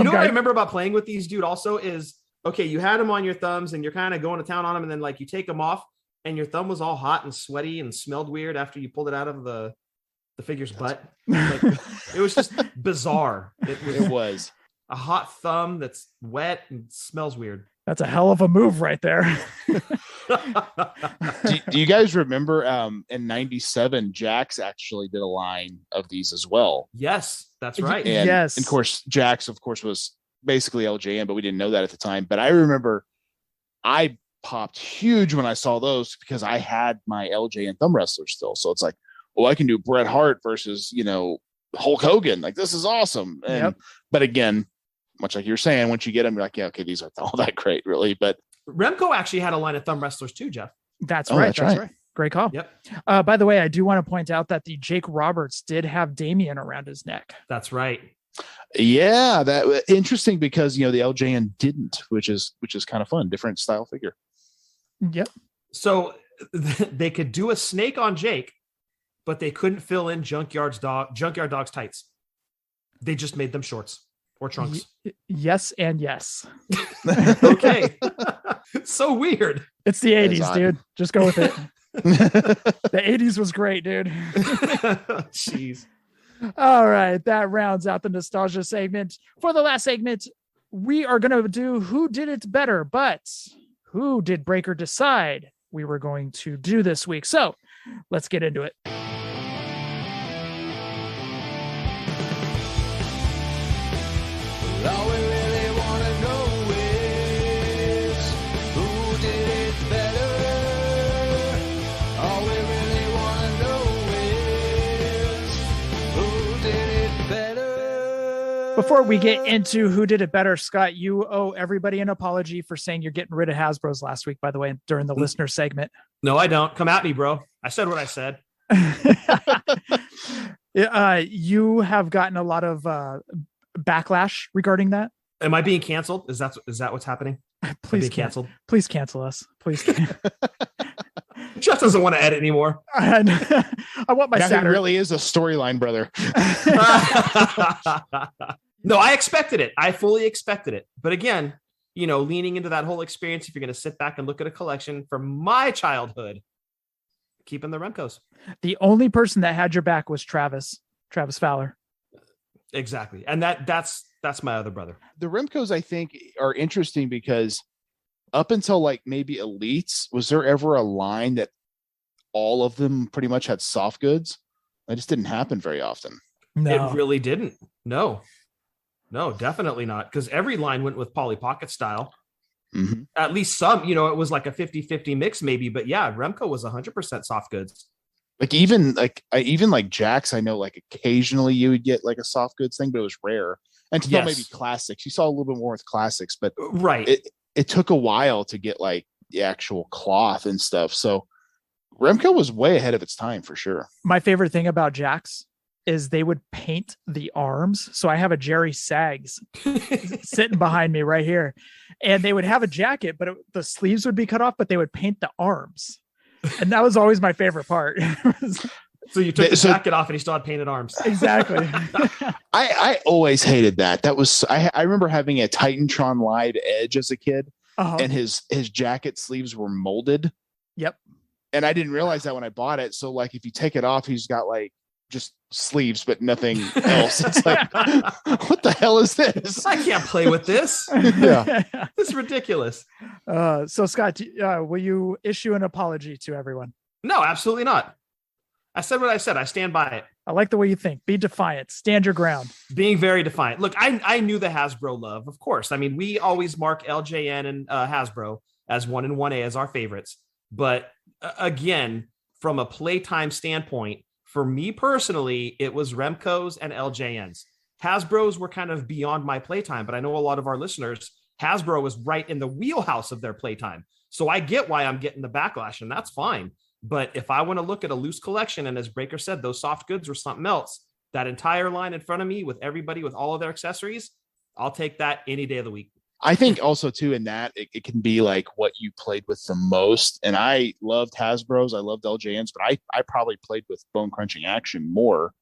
know what I remember about playing with these dude also is, okay, you had them on your thumbs and you're kind of going to town on them, and then like you take them off and your thumb was all hot and sweaty and smelled weird after you pulled it out of the figure's butt. Like, it was just bizarre. It was a hot thumb that's wet and smells weird. That's a hell of a move right there. do you guys remember in 97, Jax actually did a line of these as well? Yes, that's right. And, yes. And of course, Jax, was basically LJN, but we didn't know that at the time. But I remember I popped huge when I saw those because I had my LJN thumb wrestler still. So it's like, oh, I can do Bret Hart versus, Hulk Hogan. Like, this is awesome. And, But again, much like you're saying, once you get them, you're like, yeah, okay, these aren't all that great, really. But Remco actually had a line of thumb wrestlers too, Jeff. That's right. That's right. Great call. Yep. By the way, I do want to point out that the Jake Roberts did have Damien around his neck. That's right. Yeah, that interesting because the LJN didn't, which is kind of fun. Different style figure. Yep. So they could do a snake on Jake, but they couldn't fill in Junkyard Dog's tights. They just made them shorts or trunks. Yes and yes. Okay. So weird. It's the 80s, dude. Just go with it. The 80s was great, dude. Jeez. All right. That rounds out the nostalgia segment. For the last segment, we are going to do Who Did It Better, but who did Breaker decide we were going to do this week? So let's get into it. All we really want to know is who did it better. All we really want to know is who did it better. Before we get into Who Did It Better, Scott, you owe everybody an apology for saying you're getting rid of Hasbro's last week, by the way, during the listener segment. No, I don't. Come at me, bro. I said what I said. You have gotten a lot of backlash regarding that. Am I being canceled? Is that what's happening? Please canceled. Please cancel us. Please. Jeff doesn't want to edit anymore. I want my Saturday. Really is a storyline, brother. No, I expected it. I fully expected it. But again, leaning into that whole experience, if you're going to sit back and look at a collection from my childhood, keeping the Remcos. The only person that had your back was Travis Fowler. Exactly. And that's my other brother. The Remcos, I think, are interesting because up until like maybe Elites, was there ever a line that all of them pretty much had soft goods? That just didn't happen very often. No. It really didn't. No, definitely not. Because every line went with Polly Pocket style. Mm-hmm. At least some, it was like a 50-50 mix maybe. But yeah, Remco was 100% soft goods. Like even like Jax, I know like occasionally you would get like a soft goods thing, but it was rare. And to maybe classics, you saw a little bit more with classics, but right. It took a while to get like the actual cloth and stuff. So Remco was way ahead of its time for sure. My favorite thing about Jax is they would paint the arms. So I have a Jerry Sags sitting behind me right here, and they would have a jacket, but the sleeves would be cut off, but they would paint the arms. And that was always my favorite part. So you took the jacket off and he still had painted arms. Exactly. I always hated that. That was, I remember having a Titantron Live Edge as a kid, and his jacket sleeves were molded. Yep. And I didn't realize that when I bought it. So like, if you take it off, he's got like just sleeves, but nothing else. It's like, what the hell is this? I can't play with this. Yeah. This is ridiculous. So Scott, will you issue an apology to everyone? No, absolutely not. I said what I said. I stand by it. I like the way you think. Be defiant. Stand your ground. Being very defiant. Look, I knew the Hasbro love, of course. I mean, we always mark LJN and Hasbro as 1 and 1A as our favorites. But again, from a playtime standpoint, For me personally, it was Remco's and LJN's. Hasbro's were kind of beyond my playtime, but I know a lot of our listeners, Hasbro was right in the wheelhouse of their playtime. So I get why I'm getting the backlash, and that's fine. But if I want to look at a loose collection, and as Breaker said, those soft goods or something else, that entire line in front of me with everybody with all of their accessories, I'll take that any day of the week. I think also too in that it can be like what you played with the most. And I loved Hasbro's, I loved LJN's, but I probably played with Bone Crunching Action more.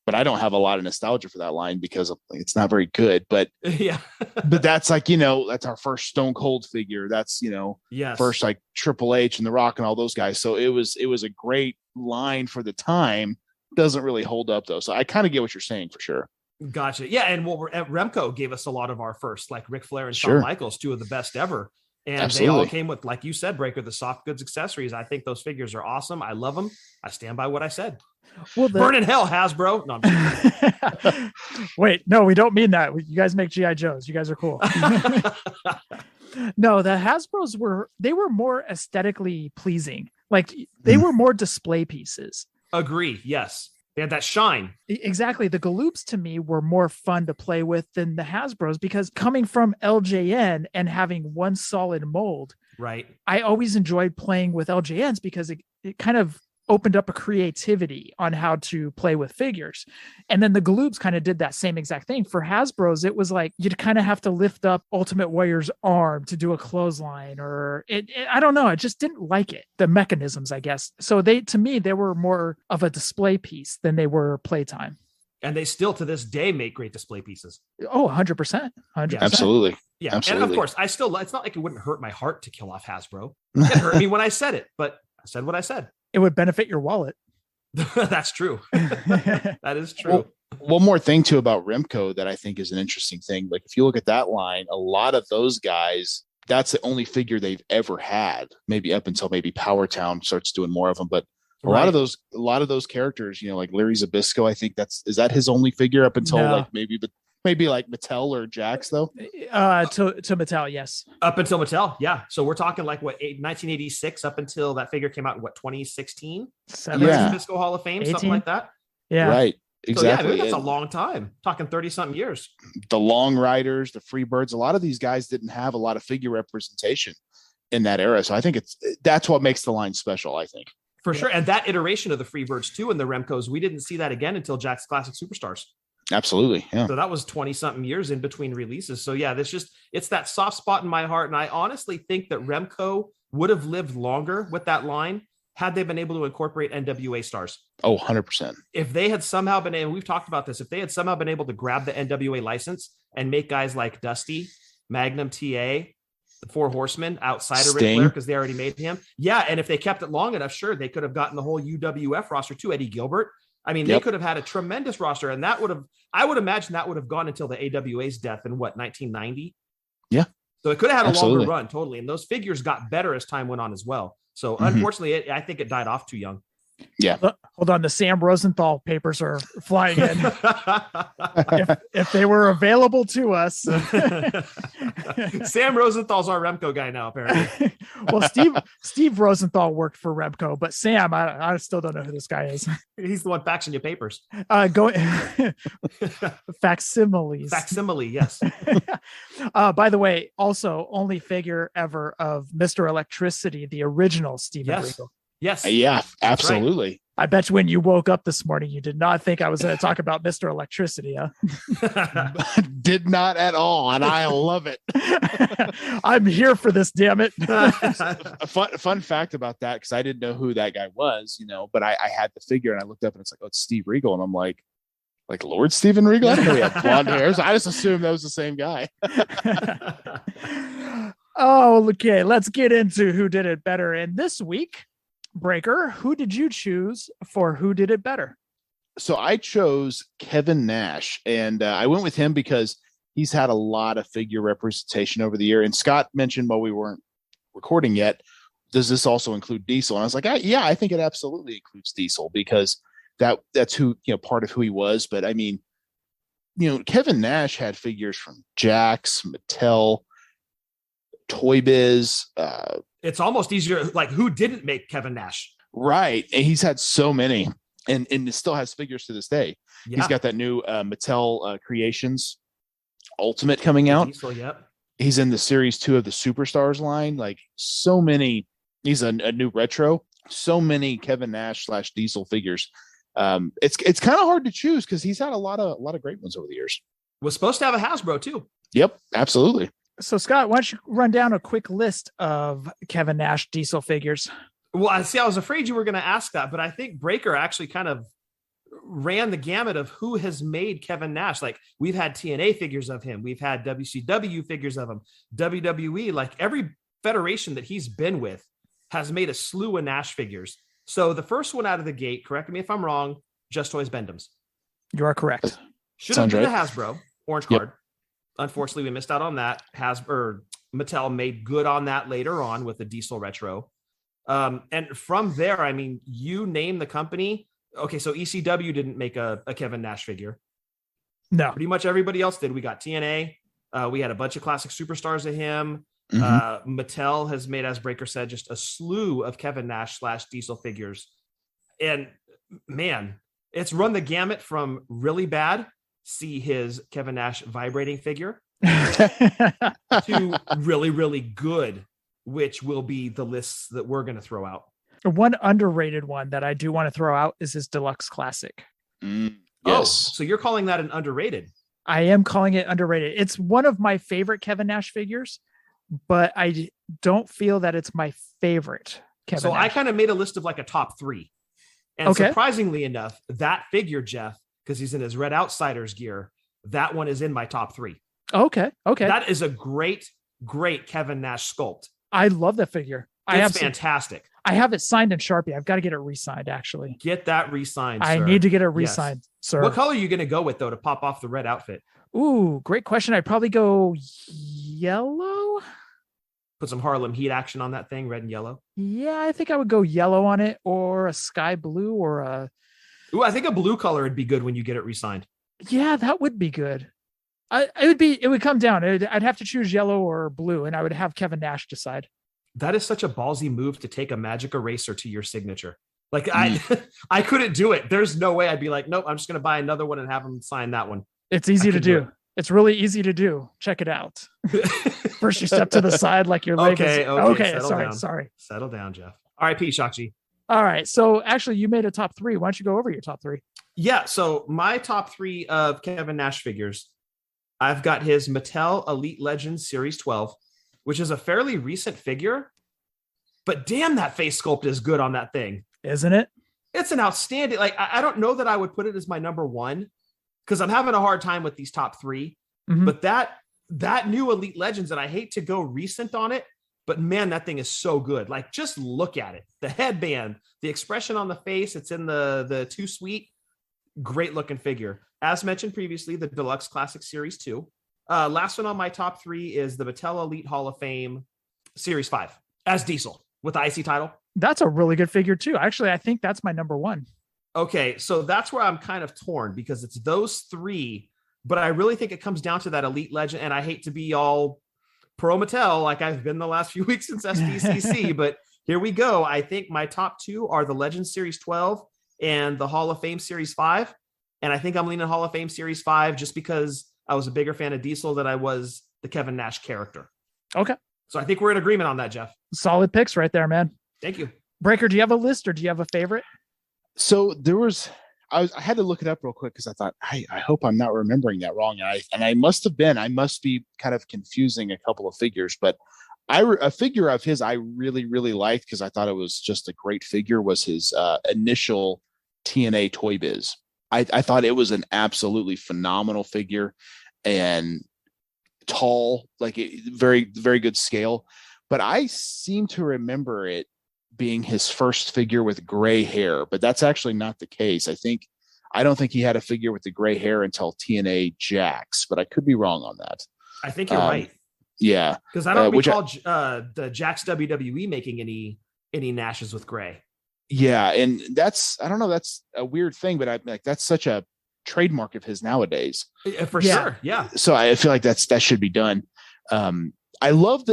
But I don't have a lot of nostalgia for that line because it's not very good. But yeah, but that's like, you know, that's our first Stone Cold figure. That's, you know, yes. First like Triple H and The Rock and all those guys. So it was a great line for the time. Doesn't really hold up though. So I kind of get what you're saying for sure. Gotcha. Yeah, and Remco gave us a lot of our first, like Ric Flair and Shawn Sure. Michaels, two of the best ever. And Absolutely. They all came with, like you said, Breaker, the soft goods accessories. I think those figures are awesome. I love them. I stand by what I said. Well, burn in hell, Hasbro. No, I'm wait, no, we don't mean that. You guys make GI Joes. You guys are cool. No, the Hasbro's were more aesthetically pleasing. Like they were more display pieces. Agree. Yes. They had that shine. Exactly. The Galoops to me were more fun to play with than the Hasbro's because coming from LJN and having one solid mold, right? I always enjoyed playing with LJNs because it kind of opened up a creativity on how to play with figures. And then the Galoops kind of did that same exact thing. For Hasbro's, it was like you'd kind of have to lift up Ultimate Warrior's arm to do a clothesline, or I don't know. I just didn't like it. The mechanisms, I guess. So to me, they were more of a display piece than they were playtime. And they still to this day make great display pieces. Oh, 100%. 100%. Absolutely. Yeah. Absolutely. And of course, it's not like it wouldn't hurt my heart to kill off Hasbro. It hurt me when I said it, but I said what I said. It would benefit your wallet. That's true. That is true. Well, one more thing too about Remco that I think is an interesting thing. Like if you look at that line, a lot of those guys, that's the only figure they've ever had, maybe up until maybe Powertown starts doing more of them. But a lot of those characters, you know, like Larry Zbyszko, I think is that his only figure up until like maybe like Mattel or Jax though? To Mattel, yes. Up until Mattel, yeah. So we're talking like 1986 up until that figure came out in 2016? Yeah. Zbyszko Hall of Fame, 18? something like that. Yeah. Right. Exactly. So yeah, that's a long time. Talking 30-something years. The Long Riders, the Freebirds, a lot of these guys didn't have a lot of figure representation in that era. So I think that's what makes the line special, I think. For sure. And that iteration of the Freebirds too, and the Remcos, we didn't see that again until Jack's Classic Superstars. Absolutely. Yeah. So that was 20-something years in between releases. So yeah, it's that soft spot in my heart. And I honestly think that Remco would have lived longer with that line had they been able to incorporate NWA stars. Oh, 100%. If they had somehow been able, we've talked about this, if they had somehow been able to grab the NWA license and make guys like Dusty, Magnum TA, the Four Horsemen outside of Ric Flair because they already made him. Yeah. And if they kept it long enough, sure, they could have gotten the whole UWF roster too. Eddie Gilbert. I mean, they could have had a tremendous roster, and I would imagine that would have gone until the AWA's death in 1990. Yeah. So it could have had a longer run, totally. And those figures got better as time went on as well. So unfortunately, I think it died off too young. Yeah. Hold on. The Sam Rosenthal papers are flying in. if they were available to us. Sam Rosenthal's our Remco guy now, apparently. Well, Steve Rosenthal worked for Remco, but Sam, I still don't know who this guy is. He's the one faxing you papers. Facsimiles. Facsimile, yes. By the way, also only figure ever of Mr. Electricity, the original Steven Regal. Yes. Yeah, absolutely. Right. I bet you when you woke up this morning, you did not think I was going to talk about Mr. Electricity, huh? Did not at all, and I love it. I'm here for this, damn it. A fun fact about that, because I didn't know who that guy was, you know, but I had the figure and I looked up and it's like, oh, it's Steve Regal. And I'm like Lord Steven Regal? I didn't know he had blonde hair. So I just assumed that was the same guy. Oh, okay. Let's get into who did it better. And this week, Breaker, who did you choose for who did it better? So I chose Kevin Nash, and I went with him because he's had a lot of figure representation over the year. And Scott mentioned while we weren't recording yet, does this also include Diesel? And I was like, yeah, I think it absolutely includes Diesel because that's who, you know, part of who he was. But I mean, you know, Kevin Nash had figures from Jax, Mattel, Toy Biz. It's almost easier. Like, who didn't make Kevin Nash? Right. And he's had so many. and it still has figures to this day. Yeah. He's got that new Mattel Creations Ultimate coming out. Diesel, yep. He's in the series 2 of the Superstars line. Like so many, he's a new retro. So many Kevin Nash / Diesel figures. It's kind of hard to choose because he's had a lot of great ones over the years. Was supposed to have a Hasbro too. Yep, absolutely. So Scott, why don't you run down a quick list of Kevin Nash Diesel figures? Well, I was afraid you were going to ask that, but I think Breaker actually kind of ran the gamut of who has made Kevin Nash. Like we've had TNA figures of him. We've had WCW figures of him, WWE, like every federation that he's been with has made a slew of Nash figures. So the first one out of the gate, correct me if I'm wrong, Just Toys Bendham's. You are correct. Should have been right. a Hasbro orange card. Unfortunately, we missed out on that. Mattel made good on that later on with the Diesel Retro. And from there, I mean, you name the company. Okay, so ECW didn't make a Kevin Nash figure. No. Pretty much everybody else did. We got TNA. We had a bunch of classic superstars of him. Mattel has made, as Breaker said, just a slew of Kevin Nash / Diesel figures. And man, it's run the gamut from really bad, see his Kevin Nash vibrating figure, to really, really good, which will be the lists that we're going to throw out. One underrated one that I do want to throw out is his Deluxe Classic. Yes. Oh, so you're calling that an underrated? I am calling it underrated. It's one of my favorite Kevin Nash figures, but I don't feel that it's my favorite Kevin So Nash. I kind of made a list of like a top 3. And surprisingly enough, that figure, Jeff, because he's in his Red Outsiders gear, that one is in my top 3. Okay. That is a great Kevin Nash sculpt. I love that figure. It's fantastic. I have it signed in Sharpie. I've got to get it re-signed, actually. Get that re-signed, I sir. need to get it re-signed, sir. What color are you going to go with, though, to pop off the red outfit? Ooh, great question. I'd probably go yellow. Put some Harlem Heat action on that thing, red and yellow. Yeah, I think I would go yellow on it, or a sky blue, or a... Ooh, I think a blue color would be good when you get it re-signed. Yeah, that would be good. It would come down. I'd have to choose yellow or blue, and I would have Kevin Nash decide. That is such a ballsy move to take a magic eraser to your signature. Like I couldn't do it. There's no way I'd be like, nope, I'm just going to buy another one and have him sign that one. It's easy to do. It's really easy to do. Check it out. First you step to the side like your leg is... Okay. Sorry. Settle down, Jeff. R.I.P. Shakshi. All right. So actually you made a top 3. Why don't you go over your top 3? Yeah. So my top 3 of Kevin Nash figures, I've got his Mattel Elite Legends Series 12, which is a fairly recent figure, but damn, that face sculpt is good on that thing. Isn't it? It's an outstanding, like, I don't know that I would put it as my number 1 because I'm having a hard time with these top 3, but that new Elite Legends, and I hate to go recent on it, but man, that thing is so good. Like, just look at it. The headband, the expression on the face, it's in the Too Sweet. Great looking figure. As mentioned previously, the Deluxe Classic Series 2. Last one on my top 3 is the Mattel Elite Hall of Fame Series 5 as Diesel with the IC title. That's a really good figure too. Actually, I think that's my number 1. Okay, so that's where I'm kind of torn because it's those 3, but I really think it comes down to that Elite Legend, and I hate to be all pro Mattel like I've been the last few weeks since SDCC, but here we go. I think my top 2 are the Legend Series 12 and the Hall of Fame Series 5, and I think I'm leaning Hall of Fame Series 5 just because I was a bigger fan of Diesel than I was the Kevin Nash character. Okay. So I think we're in agreement on that, Jeff. Solid picks right there, man. Thank you. Breaker, do you have a list or do you have a favorite? So I had to look it up real quick because I thought, I hope I'm not remembering that wrong. And I must have been. I must be kind of confusing a couple of figures, but a figure of his I really, really liked because I thought it was just a great figure was his initial TNA Toy Biz. I thought it was an absolutely phenomenal figure and tall, like very, very good scale. But I seem to remember it being his first figure with gray hair, but that's actually not the case. I don't think he had a figure with the gray hair until TNA Jax, but I could be wrong on that. I think you're right. Yeah. Because I don't recall the Jax WWE making any Nashes with gray. Yeah. And that's a weird thing, but that's such a trademark of his nowadays. For sure. Yeah. So I feel like that should be done. I love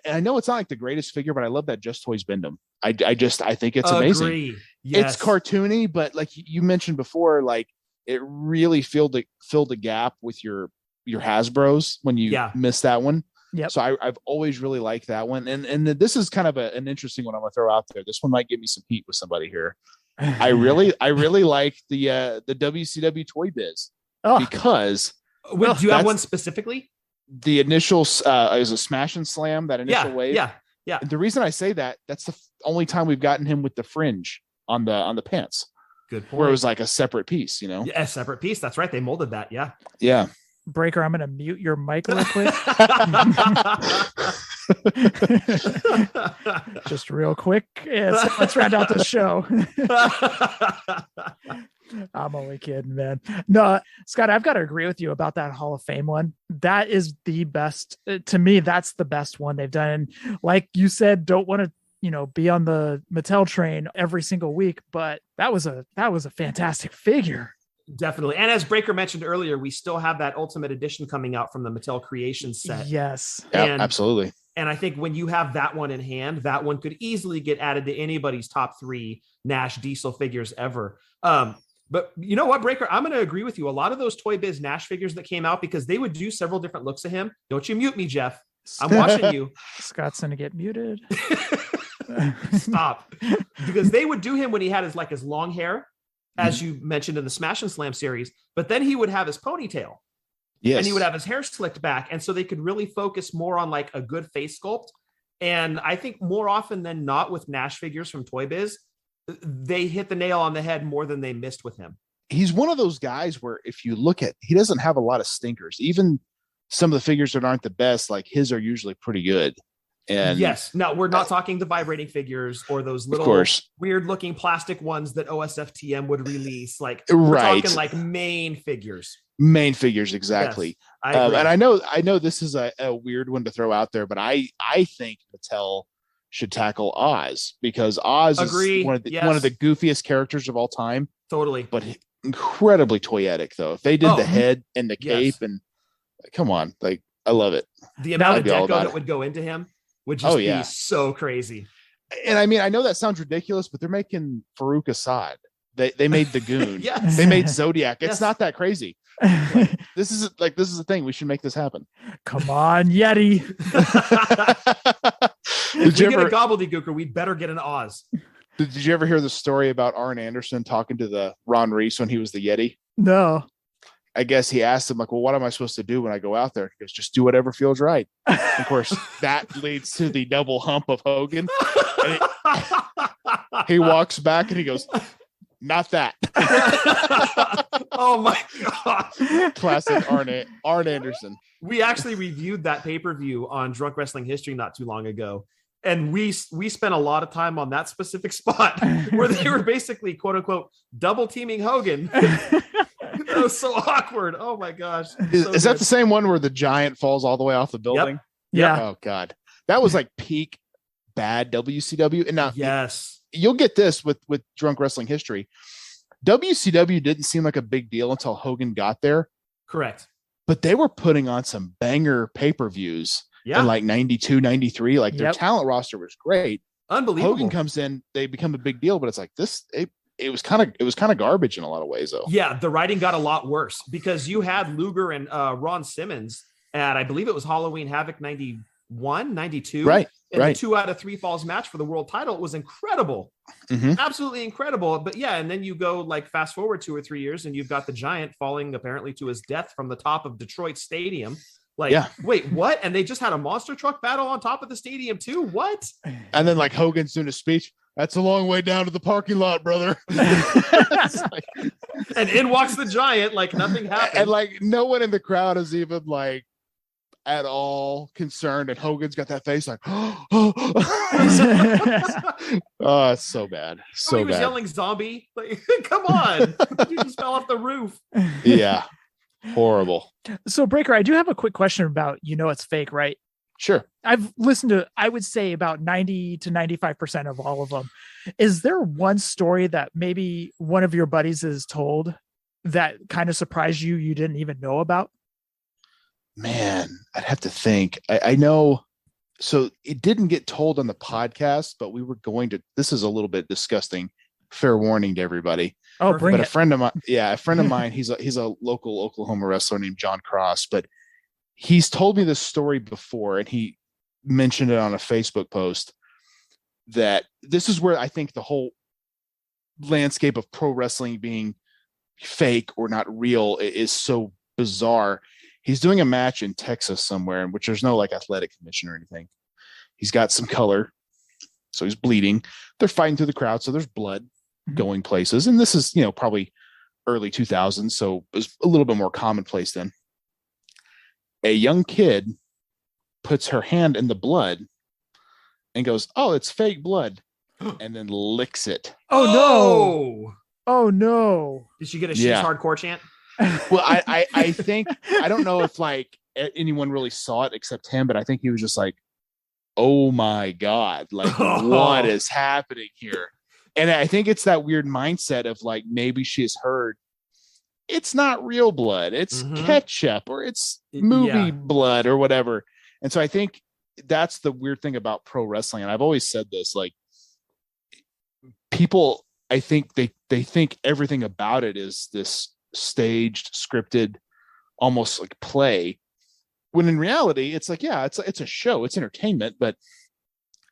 and I know it's not like the greatest figure, but I love that Just Toys Bendham. I think it's amazing. Yes. It's cartoony, but like you mentioned before, like it really filled a gap with your Hasbros when you missed that one. Yep. So I've always really liked that one. And this is kind of an interesting one I'm gonna throw out there. This one might give me some heat with somebody here. I really like the WCW Toy Biz because do you have one specifically? The initial is a Smash and Slam, that initial wave. Yeah. The reason I say that's the only time we've gotten him with the fringe on the pants. Good point. Where it was like a separate piece, you know? Yeah, a separate piece. That's right. They molded that. Yeah. Yeah. Breaker, I'm going to mute your mic real quick. Just real quick. Let's round out the show. I'm only kidding, man. No, Scott, I've got to agree with you about that Hall of Fame one. That is the best. To me, that's the best one they've done. And like you said, don't want to, be on the Mattel train every single week, but that was a fantastic figure. Definitely. And as Breaker mentioned earlier, we still have that Ultimate Edition coming out from the Mattel Creations set. Yes. Yeah, absolutely. And I think when you have that one in hand, that one could easily get added to anybody's top 3 Nash Diesel figures ever. But you know what, Breaker? I'm going to agree with you. A lot of those Toy Biz Nash figures that came out, because they would do several different looks of him. Don't you mute me, Jeff. I'm watching you. Scott's going to get muted. Stop. Because they would do him when he had his long hair, as you mentioned in the Smash and Slam series, but then he would have his ponytail. Yes. And he would have his hair slicked back. And so they could really focus more on like a good face sculpt. And I think more often than not with Nash figures from Toy Biz, they hit the nail on the head more than they missed with him. He's one of those guys where if you look at, he doesn't have a lot of stinkers. Even some of the figures that aren't the best, like his are usually pretty good. And yes, no, we're not talking the vibrating figures or those little weird looking plastic ones that OSFTM would release. Like we're talking like main figures. Main figures, exactly. Yes, and I know this is a weird one to throw out there, but I think Mattel should tackle Oz, because Oz is one of the goofiest characters of all time. Totally. But incredibly toyetic, though. If they did the head and the cape and come on, like I love it. The amount of deco that would go into him would just be so crazy. And I mean, I know that sounds ridiculous, but they're making Farouk Assad. They made the Goon. Yes. They made Zodiac. It's not that crazy. This is the thing. We should make this happen. Come on, Yeti. If we get a gobbledygooker, we better get an Oz. Did you ever hear the story about Arn Anderson talking to the Ron Reese when he was the Yeti? No. I guess he asked him, like, well, what am I supposed to do when I go out there? He goes, just do whatever feels right. Of course, that leads to the double hump of Hogan. And he walks back and he goes, not that. Oh my God. Classic Arn Anderson. We actually reviewed that pay-per-view on Drunk Wrestling History not too long ago. And we spent a lot of time on that specific spot where they were basically, quote unquote, double teaming Hogan. That was so awkward. Oh my gosh. Is that the same one where the giant falls all the way off the building? Yep. Yeah. Oh God. That was like peak bad WCW. And now yes, you'll get this with Drunk Wrestling History. WCW didn't seem like a big deal until Hogan got there. Correct. But they were putting on some banger pay-per-views in like 92, 93. Like their talent roster was great. Unbelievable. Hogan comes in, they become a big deal, but it's like this, it was kind of garbage in a lot of ways though. Yeah. The writing got a lot worse because you had Luger and Ron Simmons at, I believe it was Halloween Havoc 91, 92. Right. And the 2 out of 3 falls match for the world title. It was incredible. Mm-hmm. Absolutely incredible. But yeah, and then you go like fast forward 2 or 3 years and you've got the Giant falling apparently to his death from the top of Detroit Stadium. Like, wait, what? And they just had a monster truck battle on top of the stadium too? What? And then like Hogan's doing a speech. That's a long way down to the parking lot, brother. And in walks the Giant like nothing happened. And like no one in the crowd is even like at all concerned. And Hogan's got that face like, oh, it's so bad. So he was bad. Yelling zombie. Like, come on. You just fell off the roof. Yeah. Horrible. So Breaker, I do have a quick question about, it's fake, right? Sure. I've listened to, I would say about 90 to 95% of all of them. Is there one story that maybe one of your buddies has told that kind of surprised you didn't even know about? Man, I'd have to think. I know. So it didn't get told on the podcast, but we were going to, this is a little bit disgusting. fair warning to everybody. Oh, bring but it. a friend of mine, he's a local Oklahoma wrestler named John Cross, but he's told me this story before, and he mentioned it on a Facebook post, that this is where I think the whole landscape of pro wrestling being fake or not real is so bizarre. He's doing a match in Texas somewhere, in which there's no like athletic commission or anything. He's got some color, so he's bleeding. They're fighting through the crowd, so there's blood going places. And this is, probably early 2000s, so it was a little bit more commonplace then. A young kid puts her hand in the blood and goes, "Oh, it's fake blood," and then licks it. Oh no! Oh no! Did she get a she's hardcore chant? Well, I think, I don't know if like anyone really saw it except him, but I think he was just like, "Oh my God, like what is happening here?" And I think it's that weird mindset of like, maybe she's heard it's not real blood, it's ketchup, or it's movie blood or whatever. And so I think that's the weird thing about pro wrestling. And I've always said this, like, people, I think they think everything about it is this staged, scripted, almost like play, when in reality it's like, yeah, it's a show, it's entertainment, but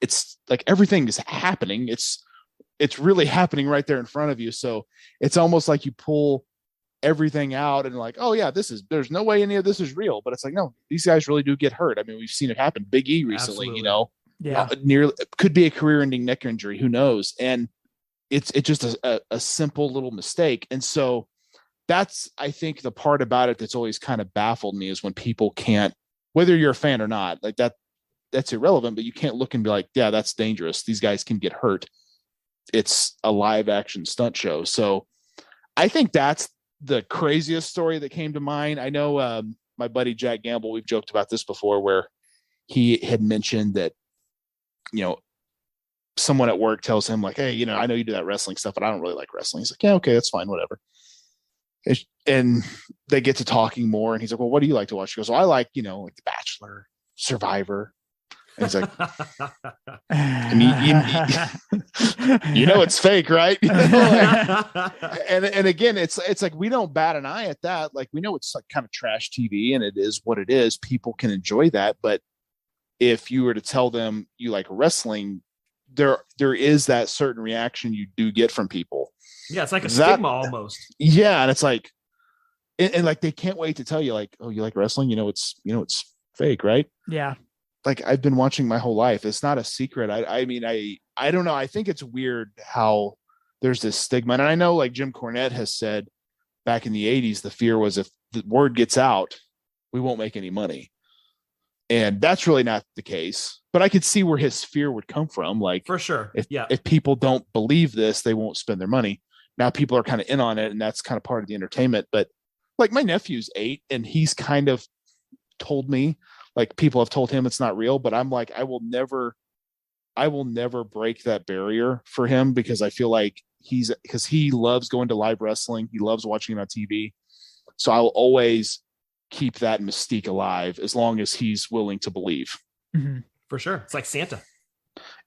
it's like everything is happening. It's really happening right there in front of you. So it's almost like you pull everything out and like, oh yeah, there's no way any of this is real. But it's like, no, these guys really do get hurt. I mean, we've seen it happen. Big E recently, Absolutely. Nearly could be a career-ending neck injury. Who knows? And it's just a simple little mistake. And so that's, I think, the part about it that's always kind of baffled me is when people can't, whether you're a fan or not, like that's irrelevant, but you can't look and be like, yeah, that's dangerous. These guys can get hurt. It's a live action stunt show. So I think that's the craziest story that came to mind. I know my buddy Jack Gamble, we've joked about this before, where he had mentioned that, someone at work tells him like, "Hey, I know you do that wrestling stuff, but I don't really like wrestling." He's like, "Yeah, okay, that's fine, whatever." And they get to talking more, and he's like, "Well, what do you like to watch?" He goes, "Well, I like, like The Bachelor, Survivor." And he's like, I mean, it's fake, right? And again, it's like, we don't bat an eye at that. Like, we know it's like kind of trash TV, and it is what it is. People can enjoy that, but if you were to tell them you like wrestling, there is that certain reaction you do get from people. Yeah, it's like a stigma almost. Yeah, and it's like, and like they can't wait to tell you like, "Oh, you like wrestling? It's fake, right?" Yeah. Like, I've been watching my whole life. It's not a secret. I mean, I don't know. I think it's weird how there's this stigma. And I know like Jim Cornette has said back in the 80s, the fear was if the word gets out, we won't make any money. And that's really not the case. But I could see where his fear would come from. Like, for sure. If people don't believe this, they won't spend their money. Now people are kind of in on it, and that's kind of part of the entertainment. But like, my nephew's 8, and he's kind of told me, like, people have told him it's not real, but I'm like, I will never break that barrier for him, because I feel like because he loves going to live wrestling. He loves watching it on TV. So I will always keep that mystique alive as long as he's willing to believe. Mm-hmm. For sure. It's like Santa.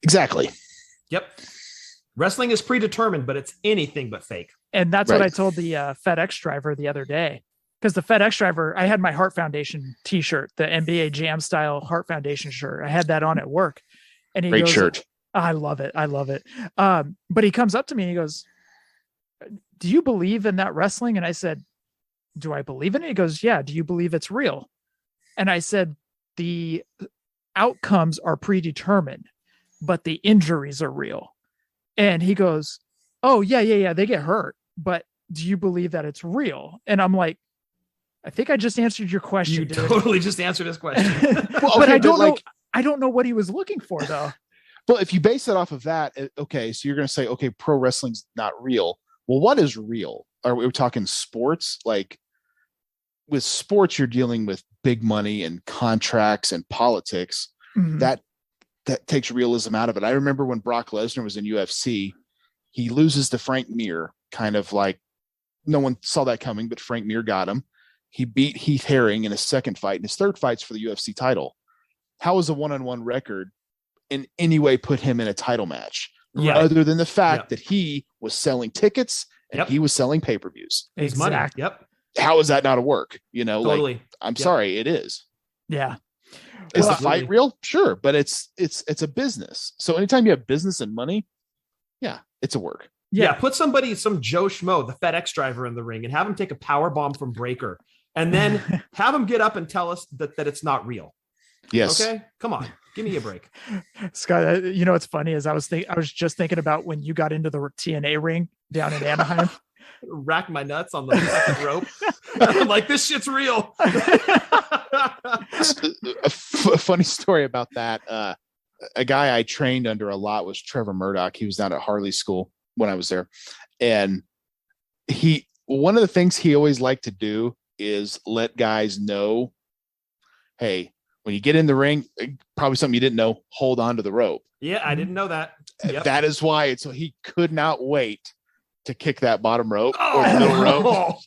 Exactly. Yep. Wrestling is predetermined, but it's anything but fake. And that's what I told the FedEx driver the other day. Because the FedEx driver, I had my Heart Foundation t-shirt, the NBA Jam style Heart Foundation shirt. I had that on at work. And he Great goes, shirt. I love it. But he comes up to me and he goes, "Do you believe in that wrestling?" And I said, "Do I believe in it?" He goes, "Yeah. Do you believe it's real?" And I said, "The outcomes are predetermined, but the injuries are real." And he goes, "Oh, yeah. They get hurt. But do you believe that it's real?" And I'm like, I think I just answered your question. You totally just answered his question. Well, but I don't know. I don't know what he was looking for, though. Well, if you base it off of that, okay, so you're going to say, okay, pro wrestling's not real. Well, what is real? Are we talking sports? Like, with sports, you're dealing with big money and contracts and politics. Mm-hmm. That takes realism out of it. I remember when Brock Lesnar was in UFC, he loses to Frank Mir, kind of like, no one saw that coming, but Frank Mir got him. He beat Heath Herring in his second fight, and his third fight's for the UFC title. How is a one-on-one record in any way put him in a title match? Yeah. Other than the fact that he was selling tickets and he was selling pay-per-views. His money. Yep. How is that not a work? You know, Totally. like, I'm sorry, it is. Yeah. Is the fight real? Sure, but it's a business. So anytime you have business and money, yeah, it's a work. Yeah, put some Joe Schmo, the FedEx driver, in the ring and have him take a power bomb from Breaker, and then have him get up and tell us that it's not real. Yes. Okay, come on, give me a break, Scott. You know what's funny is I was just thinking about when you got into the TNA ring down in Anaheim. Rack my nuts on the fucking rope. I'm like, this shit's real. A funny story about that. A guy I trained under a lot was Trevor Murdoch. He was down at Harley School when I was there. And one of the things he always liked to do is let guys know, hey, when you get in the ring, probably something you didn't know, hold on to the rope. Yeah, I didn't know that. Yep. That is why so he could not wait to kick that bottom rope or the middle rope.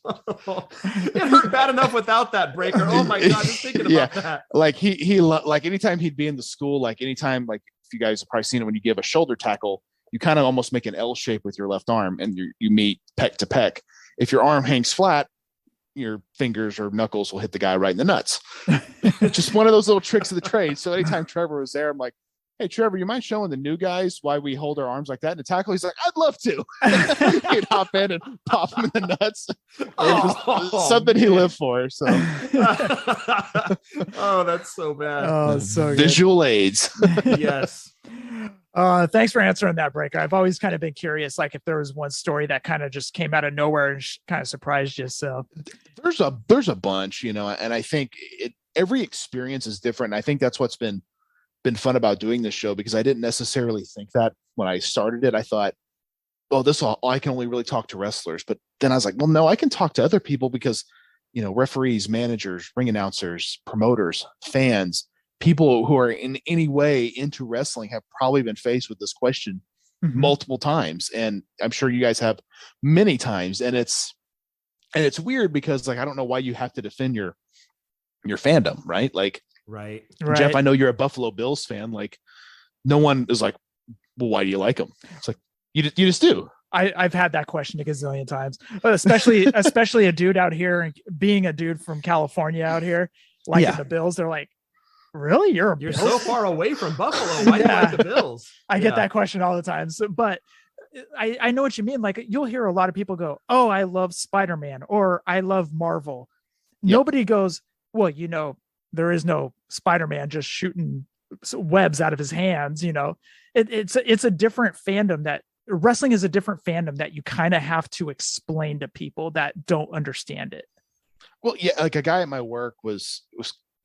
It hurt bad enough without that Breaker. Oh my God, just thinking about that. Like he like anytime he'd be in the school, like anytime, like if you guys have probably seen it, when you give a shoulder tackle, you kind of almost make an L shape with your left arm and you meet peck to peck. If your arm hangs flat, your fingers or knuckles will hit the guy right in the nuts. Just one of those little tricks of the trade. So anytime Trevor was there, I'm like, hey, Trevor, you mind showing the new guys why we hold our arms like that in the tackle? He's like, I'd love to. He'd hop in and pop him in the nuts. Something he lived for. So, oh, that's so bad. Oh, so visual aids. Yes. Thanks for answering that, Breaker. I've always kind of been curious, like if there was one story that kind of just came out of nowhere and kind of surprised you. So there's a bunch, you know, and I think every experience is different. And I think that's what's been fun about doing this show, because I didn't necessarily think that when I started it. I thought, well, I can only really talk to wrestlers. But then I was like, well, no, I can talk to other people because, you know, referees, managers, ring announcers, promoters, fans, people who are in any way into wrestling have probably been faced with this question multiple times. And I'm sure you guys have many times. And it's weird because, like, I don't know why you have to defend your fandom, right? Like, right. Jeff, I know you're a Buffalo Bills fan. Like, no one is like, well, why do you like them? It's like, you just do. I've had that question a gazillion times, but especially a dude out here, and being a dude from California out here, liking the Bills. They're like, really? You're Bills? So far away from Buffalo. Why do you like the Bills? I get that question all the time. So, but I know what you mean. Like, you'll hear a lot of people go, oh, I love Spider-Man, or I love Marvel. Yep. Nobody goes, well, you know, there is no Spider-Man just shooting webs out of his hands. You know, it's a different fandom. That wrestling is a different fandom that you kind of have to explain to people that don't understand it. Well, yeah, like a guy at my work was,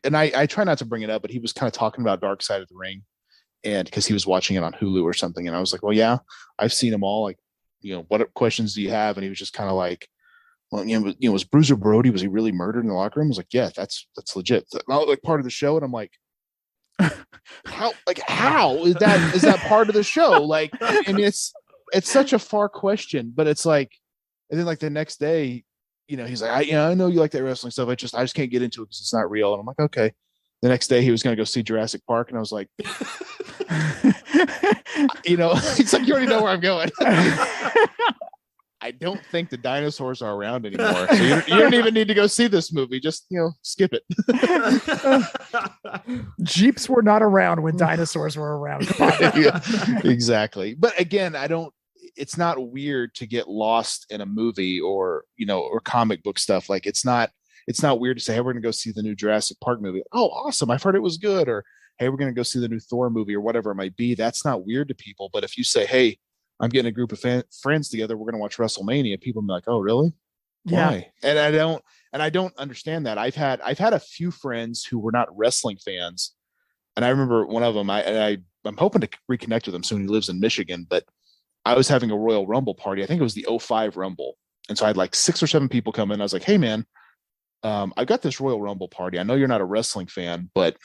and I try not to bring it up, but he was kind of talking about Dark Side of the Ring, and because he was watching it on Hulu or something, and I was like, well, yeah, I've seen them all. Like, you know, what questions do you have? And he was just kind of like, well, you know, was Bruiser Brody, was he really murdered in the locker room? I was like, yeah, that's legit. Not like part of the show. And I'm like, how is that part of the show? Like, I mean, it's such a far question, but it's like, and then like the next day, you know, he's like, I know you like that wrestling stuff. I just can't get into it because it's not real. And I'm like, okay. The next day he was going to go see Jurassic Park. And I was like, you know, it's like, you already know where I'm going. I don't think the dinosaurs are around anymore. So you don't even need to go see this movie. Just, you know, skip it. Jeeps were not around when dinosaurs were around. Yeah, exactly. But again, it's not weird to get lost in a movie or, you know, or comic book stuff. Like, it's not weird to say, hey, we're going to go see the new Jurassic Park movie. Oh, awesome. I've heard it was good. Or, hey, we're going to go see the new Thor movie, or whatever it might be. That's not weird to people. But if you say, hey, I'm getting a group of friends together, we're going to watch WrestleMania, people be like, oh, really? Yeah. Why? And I don't understand that. I've had a few friends who were not wrestling fans. And I remember one of them, I'm hoping to reconnect with him soon. He lives in Michigan, but I was having a Royal Rumble party. I think it was the 05 Rumble. And so I had like 6 or 7 people come in. I was like, hey man, I've got this Royal Rumble party. I know you're not a wrestling fan, but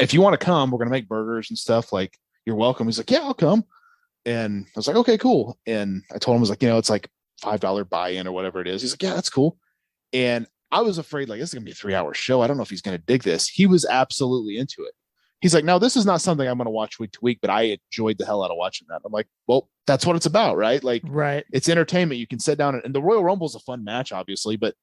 if you want to come, we're going to make burgers and stuff. Like, you're welcome. He's like, yeah, I'll come. And I was like, okay, cool. And I told him, I was like, you know, it's like $5 buy-in or whatever it is. He's like, yeah, that's cool. And I was afraid, like, this is going to be a 3-hour show. I don't know if he's going to dig this. He was absolutely into it. He's like, no, this is not something I'm going to watch week to week, but I enjoyed the hell out of watching that. I'm like, well, that's what it's about, right? Like, right. It's entertainment. You can sit down and the Royal Rumble is a fun match, obviously, but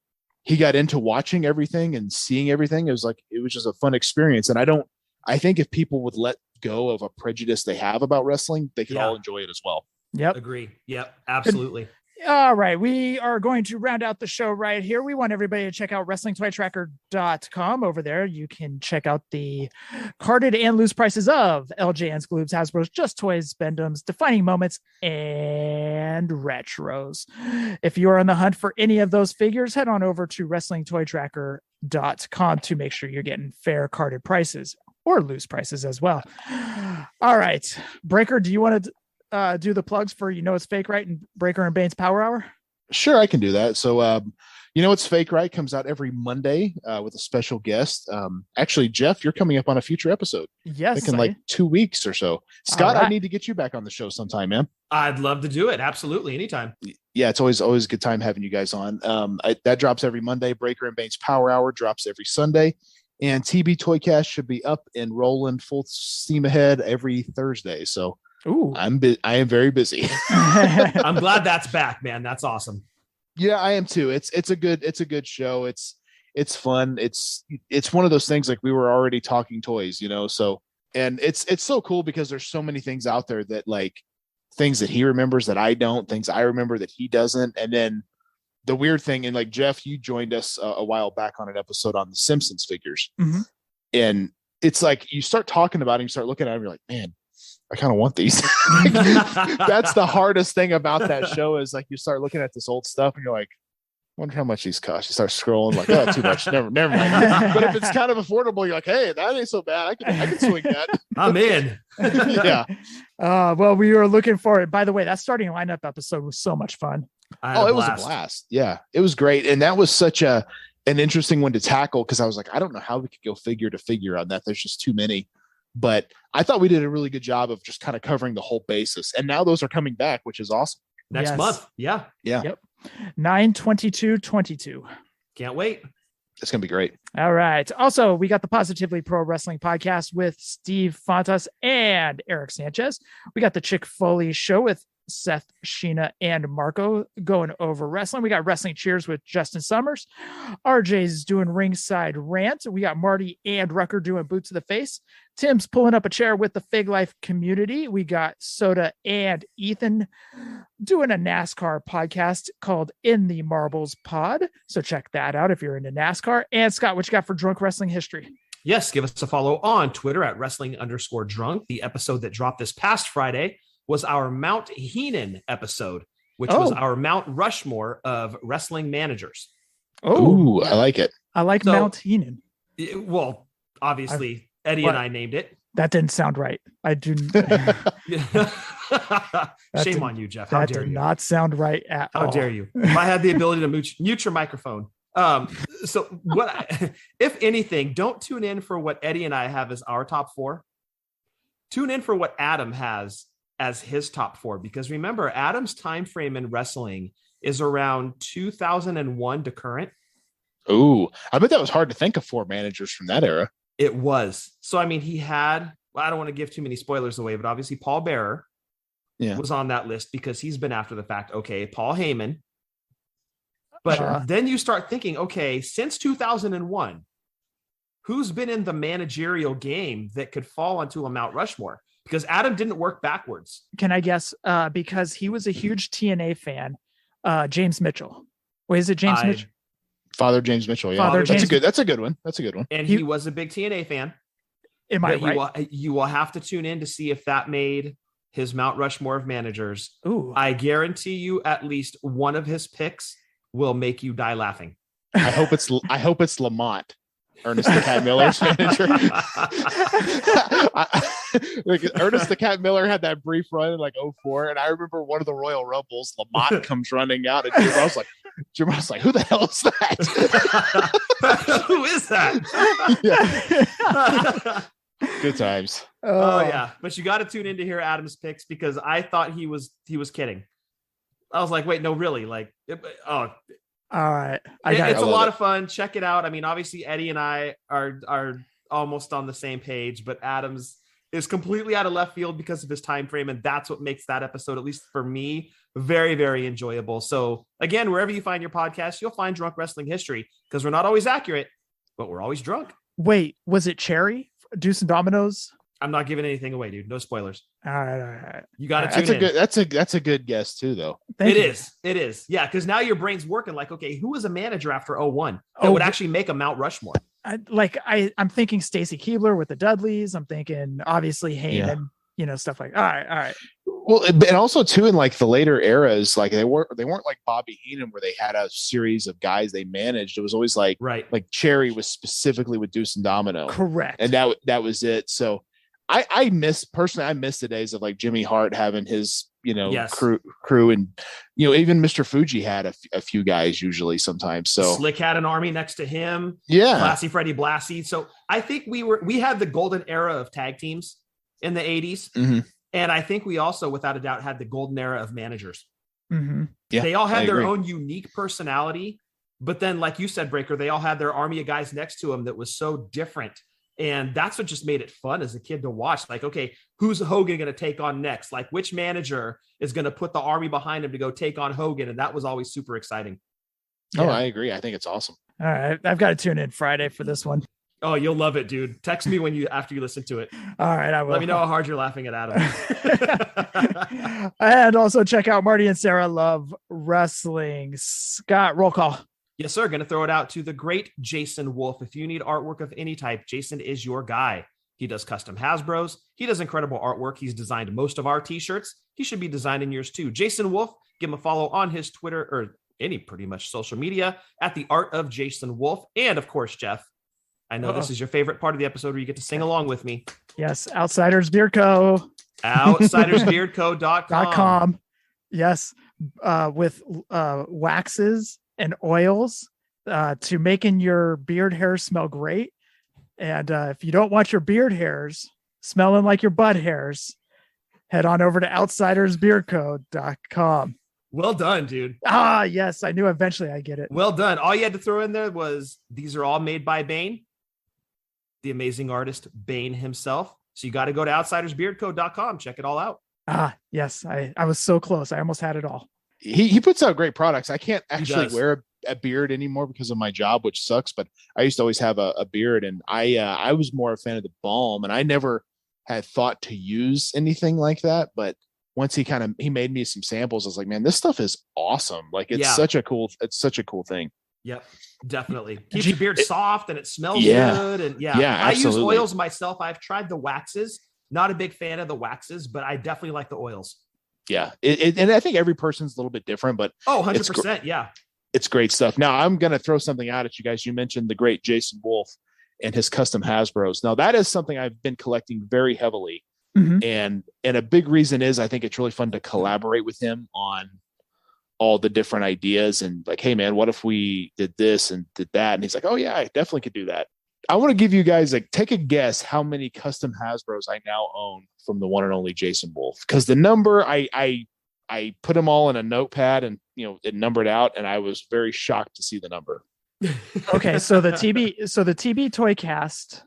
he got into watching everything and seeing everything. It was just a fun experience. And I think if people would let go of a prejudice they have about wrestling, they could all enjoy it as well. Yep. Agree. Yep. Absolutely. All right. We are going to round out the show right here. We want everybody to check out WrestlingToyTracker.com. Over there, you can check out the carded and loose prices of LJN's, Gloobs, Hasbro's, Just Toys, Bendham's, Defining Moments, and Retros. If you are on the hunt for any of those figures, head on over to WrestlingToyTracker.com to make sure you're getting fair carded prices or loose prices as well. All right. Breaker, do you want to do the plugs for It's Fake Right and Breaker and Bayn's Power Hour? Sure, I can do that. So It's Fake Right comes out every Monday with a special guest. Actually, Jeff, you're coming up on a future episode. Yes, in like 2 weeks or so. Scott, I need to get you back on the show sometime, man. I'd love to do it. Absolutely, anytime. Yeah, it's always a good time having you guys on. That drops every Monday. Breaker and Bayn's Power Hour drops every Sunday, and TB Toycast should be up and rolling full steam ahead every Thursday. So ooh, I am very busy. I'm glad that's back, man. That's awesome. Yeah, I am too. It's a good show. It's fun. It's one of those things like we were already talking toys, so, and it's so cool because there's so many things out there that like things that he remembers that I don't, things I remember that he doesn't. And then the weird thing, and like Jeff, you joined us a while back on an episode on the Simpsons figures. Mm-hmm. And it's like you start talking about him, you start looking at him, you're like, man, I kind of want these. That's the hardest thing about that show is like you start looking at this old stuff and you're like, wonder how much these cost. You start scrolling like, oh, too much. Never mind. But if it's kind of affordable, you're like, hey, that ain't so bad. I can swing that. I'm in. Yeah. Well, we were looking for it. By the way, that starting lineup episode was so much fun. It was a blast. Yeah, it was great. And that was such an interesting one to tackle because I was like, I don't know how we could go figure to figure on that. There's just too many. But I thought we did a really good job of just kind of covering the whole basis. And now those are coming back, which is awesome. Next month. Yeah. Yep. 9/22/22. Can't wait. It's going to be great. All right. Also, we got the Positively Pro Wrestling podcast with Steve Fontas and Eric Sanchez. We got the Chick Foley show with Seth, Sheena, and Marco going over wrestling. We got Wrestling Cheers with Justin Summers. RJ's doing Ringside Rant. We got Marty and Rucker doing Boots to the Face. Tim's pulling up a chair with the Fig Life community. We got Soda and Ethan doing a NASCAR podcast called In the Marbles Pod. So check that out if you're into NASCAR. And Scott, what you got for Drunk Wrestling History? Yes, give us a follow on Twitter at wrestling_drunk. The episode that dropped this past Friday was our Mount Heenan episode, which was our Mount Rushmore of wrestling managers. Oh, I like it. I like Mount Heenan. Well, obviously, Eddie and I named it. That didn't sound right. I do. Shame on you, Jeff. How dare you? That did not sound right at all. How dare you? If I had the ability to mute your microphone. So if anything, don't tune in for what Eddie and I have as our top four. Tune in for what Adam has as his top four, because remember, Adam's time frame in wrestling is around 2001 to current. Oh, I bet that was hard to think of four managers from that era. It was. So, I mean, he had, well, I don't want to give too many spoilers away, but obviously Paul Bearer was on that list because he's been after the fact. Okay, Paul Heyman. But then you start thinking, okay, since 2001, who's been in the managerial game that could fall onto a Mount Rushmore? Because Adam didn't work backwards. Can I guess? Because he was a huge TNA fan. James Mitchell. Wait, is it James Mitchell? Father James Mitchell. Yeah, that's a good one. That's a good one. And he was a big TNA fan. Am I right? You will have to tune in to see if that made his Mount Rushmore of managers. Ooh. I guarantee you, at least one of his picks will make you die laughing. I hope it's Lamont. Ernest the Cat Miller's manager. Ernest the Cat Miller had that brief run in like 2004, and I remember one of the Royal Rumbles, Lamont comes running out, and Jim Ross like, who the hell is that? Who is that? Good times. Oh yeah, but you got to tune in to hear Adam's picks because I thought he was kidding. I was like, wait, no, really? Like, all right. It's a lot of fun. Check it out. I mean, obviously Eddie and I are almost on the same page, but Adams is completely out of left field because of his time frame, and that's what makes that episode, at least for me, very, very enjoyable. So again, wherever you find your podcast, you'll find Drunk Wrestling History, because we're not always accurate, but we're always drunk. Wait, was it Cherry? Deuce and Dominoes? I'm not giving anything away, dude. No spoilers. All right. You got to tune in. That's a good guess too, though. It is. Yeah, because now your brain's working like, okay, who was a manager after 01 that would actually make a Mount Rushmore? I'm thinking Stacy Keebler with the Dudleys. I'm thinking obviously Heyman, stuff like. All right. Well, and also too in like the later eras, like they weren't like Bobby Heenan where they had a series of guys they managed. It was always like like Cherry was specifically with Deuce and Domino, correct, and that was it. So I miss the days of like Jimmy Hart having his crew, and even Mr. Fuji had a few guys usually sometimes. So Slick had an army next to him. Yeah, Blassie, Freddie Blassie. So I think we had the golden era of tag teams in the 80s. Mm-hmm. And I think we also, without a doubt, had the golden era of managers. Mm-hmm. Yeah, they all had their own unique personality, but then, like you said, Breaker, they all had their army of guys next to them that was so different. And that's what just made it fun as a kid to watch. Like, okay, who's Hogan going to take on next? Like, which manager is going to put the army behind him to go take on Hogan? And that was always super exciting. Oh, I agree. I think it's awesome. All right. I've got to tune in Friday for this one. Oh, you'll love it, dude. Text me after you listen to it. All right, I will. Let me know how hard you're laughing at Adam. And also check out Marty and Sarah Love Wrestling. Scott, roll call. Yes, sir. Going to throw it out to the great Jason Wolf. If you need artwork of any type, Jason is your guy. He does custom Hasbros. He does incredible artwork. He's designed most of our t-shirts. He should be designing yours too. Jason Wolf, give him a follow on his Twitter or any pretty much social media at the Art of Jason Wolf. And of course, Jeff, I know this is your favorite part of the episode where you get to sing along with me. Yes. Outsiders Beard Co. Outsidersbeardco.com. Yes. With waxes and oils to making your beard hairs smell great. And if you don't want your beard hairs smelling like your butt hairs, head on over to outsidersbeardco.com. Well done, dude. Ah, yes. I knew eventually I'd get it. Well done. All you had to throw in there was these are all made by Bayn, the amazing artist Bayn himself. So you got to go to outsidersbeardco.com. Check it all out. Ah, yes. I was so close. I almost had it all. He puts out great products. I can't actually wear a beard anymore because of my job, which sucks, but I used to always have a beard, and I was more a fan of the balm, and I never had thought to use anything like that. But once he made me some samples, I was like, man, this stuff is awesome. Like it's such a cool thing. Yep, definitely. Keeps your beard soft and it smells good. And I use oils myself. I've tried the waxes. Not a big fan of the waxes, but I definitely like the oils. Yeah. And I think every person's a little bit different, but 100%. Yeah. It's great stuff. Now I'm going to throw something out at you guys. You mentioned the great Jason Wolf and his custom Hasbros. Now that is something I've been collecting very heavily. Mm-hmm. And a big reason is I think it's really fun to collaborate with him on all the different ideas and like, hey man, what if we did this and did that? And he's like, oh yeah, I definitely could do that. I want to give you guys take a guess how many custom Hasbros I now own from the one and only Jason Wolf. Because the number I put them all in a notepad and it numbered out, and I was very shocked to see the number. Okay, so the TB Toycast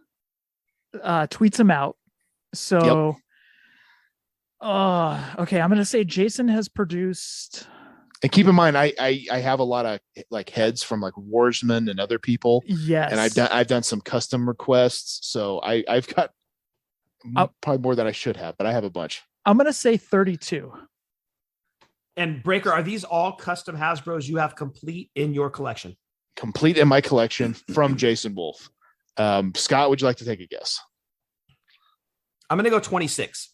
tweets them out. So okay, I'm gonna say Jason has produced. And keep in mind, I have a lot of like heads from like Warsman and other people. Yes. And I've done some custom requests. So I've got probably more than I should have, but I have a bunch. I'm going to say 32. And Breaker, are these all custom Hasbros you have complete in your collection? Complete in my collection from Jason Wolf. Scott, would you like to take a guess? I'm going to go 26.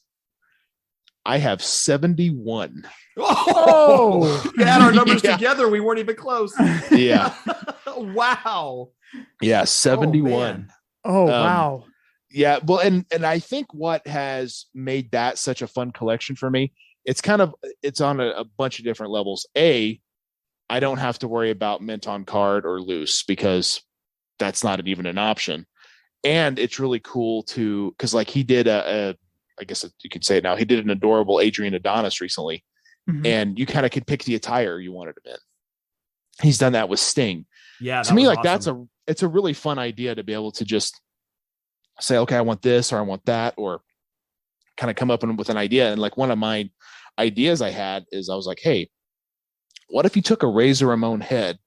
I have 71. Oh, we had our numbers together. We weren't even close. Yeah. Wow. Yeah. 71. Oh, wow. Yeah. Well, and I think what has made that such a fun collection for me, it's on a bunch of different levels. I don't have to worry about mint on card or loose because that's not even an option. And it's really cool because like he did I guess you could say it now. He did an adorable Adrian Adonis recently, and you kind of could pick the attire you wanted him in. He's done that with Sting. Yeah. To me, like awesome. It's a really fun idea to be able to just say, okay, I want this or I want that, or kind of come up with an idea. And like one of my ideas I had is I was like, hey, what if you took a Razor Ramon head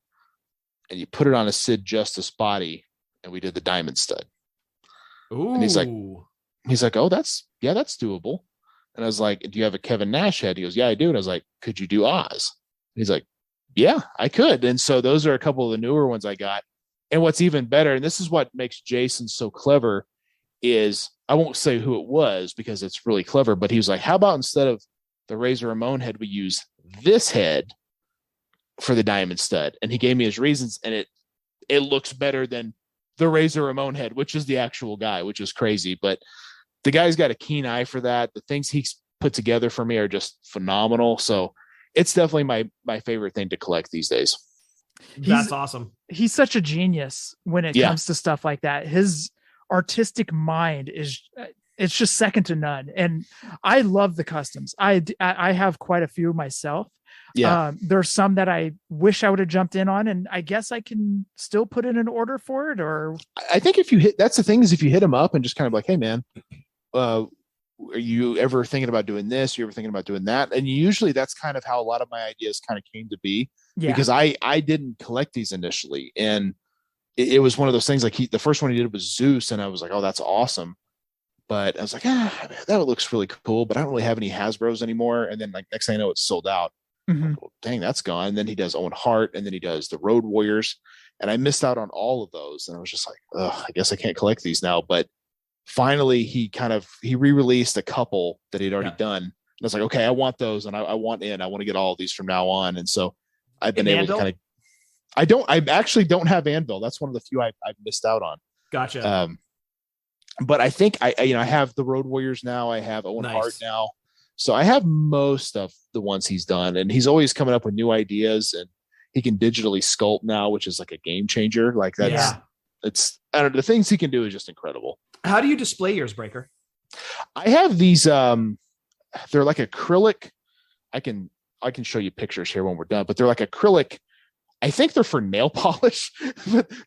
and you put it on a Sid Justice body and we did the diamond stud? Ooh. And he's like, oh, that's doable. And I was like, do you have a Kevin Nash head? He goes, yeah, I do. And I was like, could you do Oz? And he's like, yeah, I could. And so those are a couple of the newer ones I got. And what's even better, and this is what makes Jason so clever, is I won't say who it was because it's really clever, but he was like, how about instead of the Razor Ramon head, we use this head for the diamond stud? And he gave me his reasons, and it looks better than the Razor Ramon head, which is the actual guy, which is crazy. But the guy's got a keen eye for that. The things he's put together for me are just phenomenal. So it's definitely my favorite thing to collect these days. That's awesome. He's such a genius when it comes to stuff like that. His artistic mind it's just second to none. And I love the customs. I have quite a few myself. Yeah. There's some that I wish I would have jumped in on, and I guess I can still put in an order for it. Or I think that's the thing, is if you hit him up and just kind of like, hey man, are you ever thinking about doing this? Are you ever thinking about doing that? And usually that's kind of how a lot of my ideas kind of came to be, because I didn't collect these initially. And it was one of those things, like the first one he did was Zeus. And I was like, oh, that's awesome. But I was like, that looks really cool, but I don't really have any Hasbros anymore. And then like next thing I know, it's sold out. Mm-hmm. Like, well, dang, that's gone. And then he does Owen Hart, and then he does the Road Warriors. And I missed out on all of those. And I was just like, I guess I can't collect these now. But finally he re-released a couple that he'd already done. And I was like, okay, I want those. And I want to get all of these from now on. And so I've been able to I actually don't have Anvil. That's one of the few I've missed out on. Gotcha. But I think I have the Road Warriors now. I have Owen Hart now. So I have most of the ones he's done, and he's always coming up with new ideas, and he can digitally sculpt now, which is like a game changer. Like it's, I don't know, the things he can do is just incredible. How do you display yours, Breaker? I have these, they're like acrylic. I can show you pictures here when we're done, but they're like acrylic. I think they're for nail polish,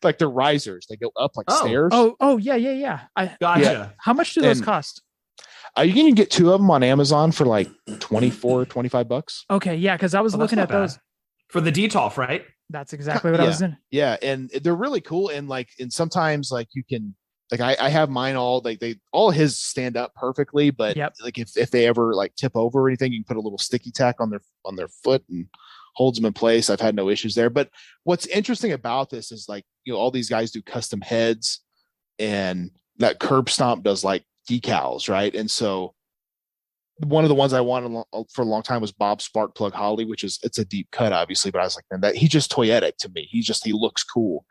like they're risers. They go up like stairs. Oh, yeah. Gotcha. Yeah. How much do those cost? You can get two of them on Amazon for like $25. Okay, yeah, because I was looking at those for the Detolf, right? That's exactly what I was in. Yeah, and they're really cool. And sometimes like you can, like I have mine all all his stand up perfectly, but like if they ever like tip over or anything, you can put a little sticky tack on their foot and holds them in place. I've had no issues there. But what's interesting about this is like, all these guys do custom heads, and that Curb Stomp does like decals, right? And so one of the ones I wanted for a long time was Bob Sparkplug Holly, which it's a deep cut, obviously, but I was like, man, he just toyetic to me. He looks cool,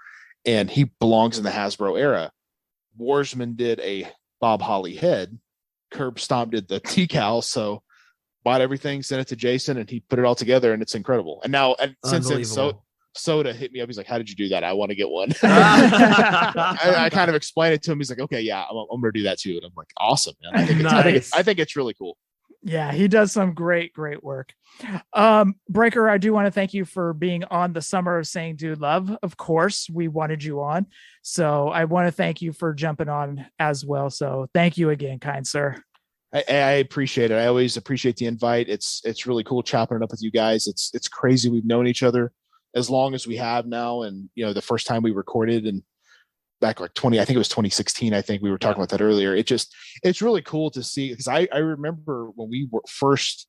and he belongs in the Hasbro era. Warsman did a Bob Holly head. Curb Stomp did the decal. So bought everything, sent it to Jason, and he put it all together, and it's incredible. And now, since then, Soda hit me up. He's like, how did you do that? I want to get one. I kind of explained it to him. He's like, okay, yeah, I'm going to do that too. And I'm like, awesome, man. I think it's really cool. Yeah, he does some great work. Breaker, I do want to thank you for being on the Summer of Saying Dude Love. Of course, we wanted you on. So I want to thank you for jumping on as well. So thank you again, kind sir. I appreciate it. I always appreciate the invite. It's really cool chopping it up with you guys. It's crazy. We've known each other as long as we have now. And, the first time we recorded, and back like I think it was 2016. I think we were talking about that earlier. It's really cool to see, because I remember when we were first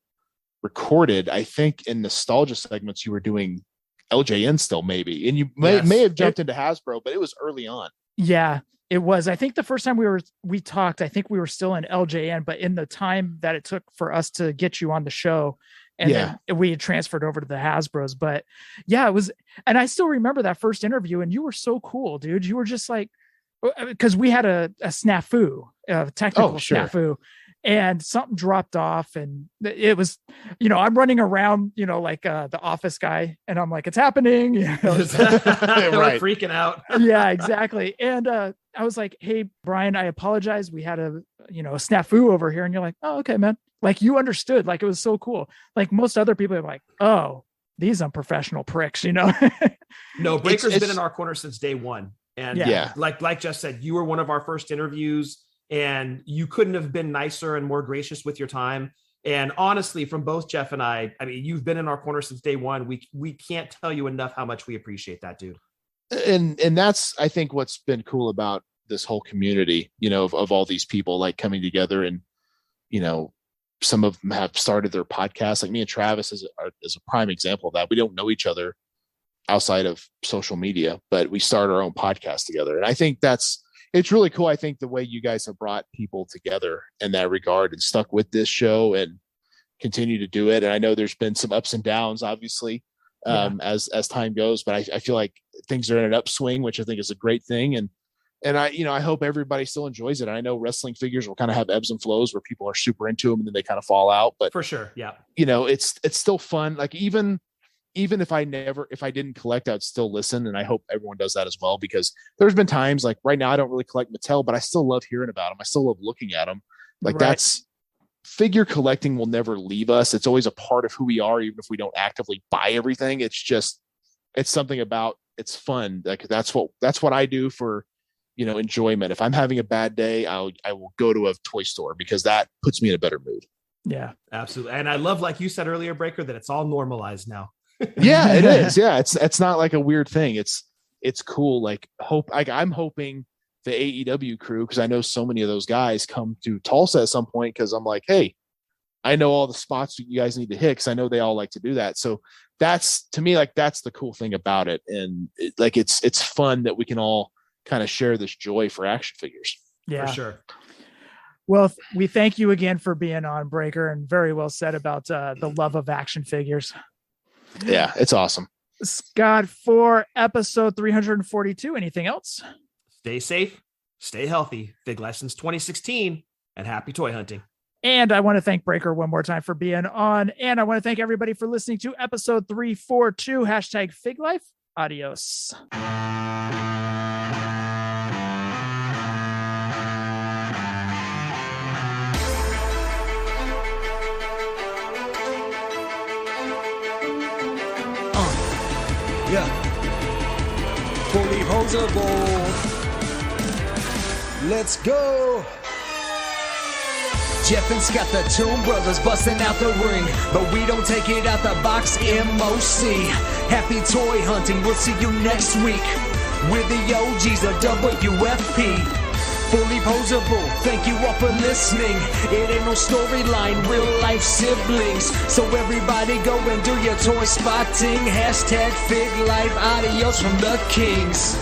recorded, I think in nostalgia segments, you were doing LJN still maybe, and you may have jumped into Hasbro, but it was early on. Yeah, it was. I think the first time we talked, I think we were still in LJN, but in the time that it took for us to get you on the show, and then we had transferred over to the Hasbros. But yeah, it was, and I still remember that first interview, and you were so cool, dude. You were just like, because we had a snafu, a technical snafu, and something dropped off, and it was, I'm running around, like the office guy, and I'm like, it's happening. Right. Freaking out. Yeah, exactly. And I was like, hey, Brian, I apologize. We had a snafu over here. And you're like, oh, okay, man. Like, you understood. Like, it was so cool. Like, most other people are like, oh, these unprofessional pricks, No, Breaker's been in our corner since day one. And Yeah. like Jeff said, you were one of our first interviews, and you couldn't have been nicer and more gracious with your time. And honestly, from both Jeff and I mean, you've been in our corner since day one. We can't tell you enough how much we appreciate that, dude. And that's, I think, what's been cool about this whole community, you know, of all these people like coming together. And, you know, some of them have started their podcasts. Like me and Travis is a prime example of that. We don't know each other outside of social media, but we started our own podcast together. And I think it's really cool. I think the way you guys have brought people together in that regard and stuck with this show and continue to do it. And I know there's been some ups and downs, obviously, as time goes, but I feel like things are in an upswing, which I think is a great thing. And I hope everybody still enjoys it. I know wrestling figures will kind of have ebbs and flows where people are super into them and then they kind of fall out, but for sure. Yeah. You know, it's still fun. Like even if I didn't collect, I'd still listen. And I hope everyone does that as well, because there's been times like right now, I don't really collect Mattel, but I still love hearing about them. I still love looking at them. Like that's figure collecting will never leave us. It's always a part of who we are, even if we don't actively buy everything. It's something about, it's fun. Like that's what I do for, you know, enjoyment. If I'm having a bad day, I will go to a toy store because that puts me in a better mood. Yeah, absolutely. And I love, like you said earlier, Breaker, that it's all normalized now. Yeah, it is. Yeah. It's not like a weird thing. It's cool. Like I'm hoping the AEW crew, because I know so many of those guys come to Tulsa at some point, because I'm like, hey, I know all the spots you guys need to hit, because I know they all like to do that. So that's, to me, like that's the cool thing about it. And it's fun that we can all kind of share this joy for action figures. Yeah, for sure. Well, we thank you again for being on, Breaker, and very well said about the love of action figures. Yeah, it's awesome. Scott, for episode 342, anything else? Stay safe, stay healthy. Fig License 2016, and happy toy hunting. And I want to thank Breaker one more time for being on. And I want to thank everybody for listening to episode 342, #FigLife. Adios. Yeah. Fullyposeable. Let's go. Jeff and Scott, the Toon Brothers, busting out the ring, but we don't take it out the box. MOC. Happy toy hunting. We'll see you next week with the OGs of WFP. Fullyposeable, thank you all for listening. It ain't no storyline, real life siblings. So everybody go and do your toy spotting. #FigLife, adios from the Kings.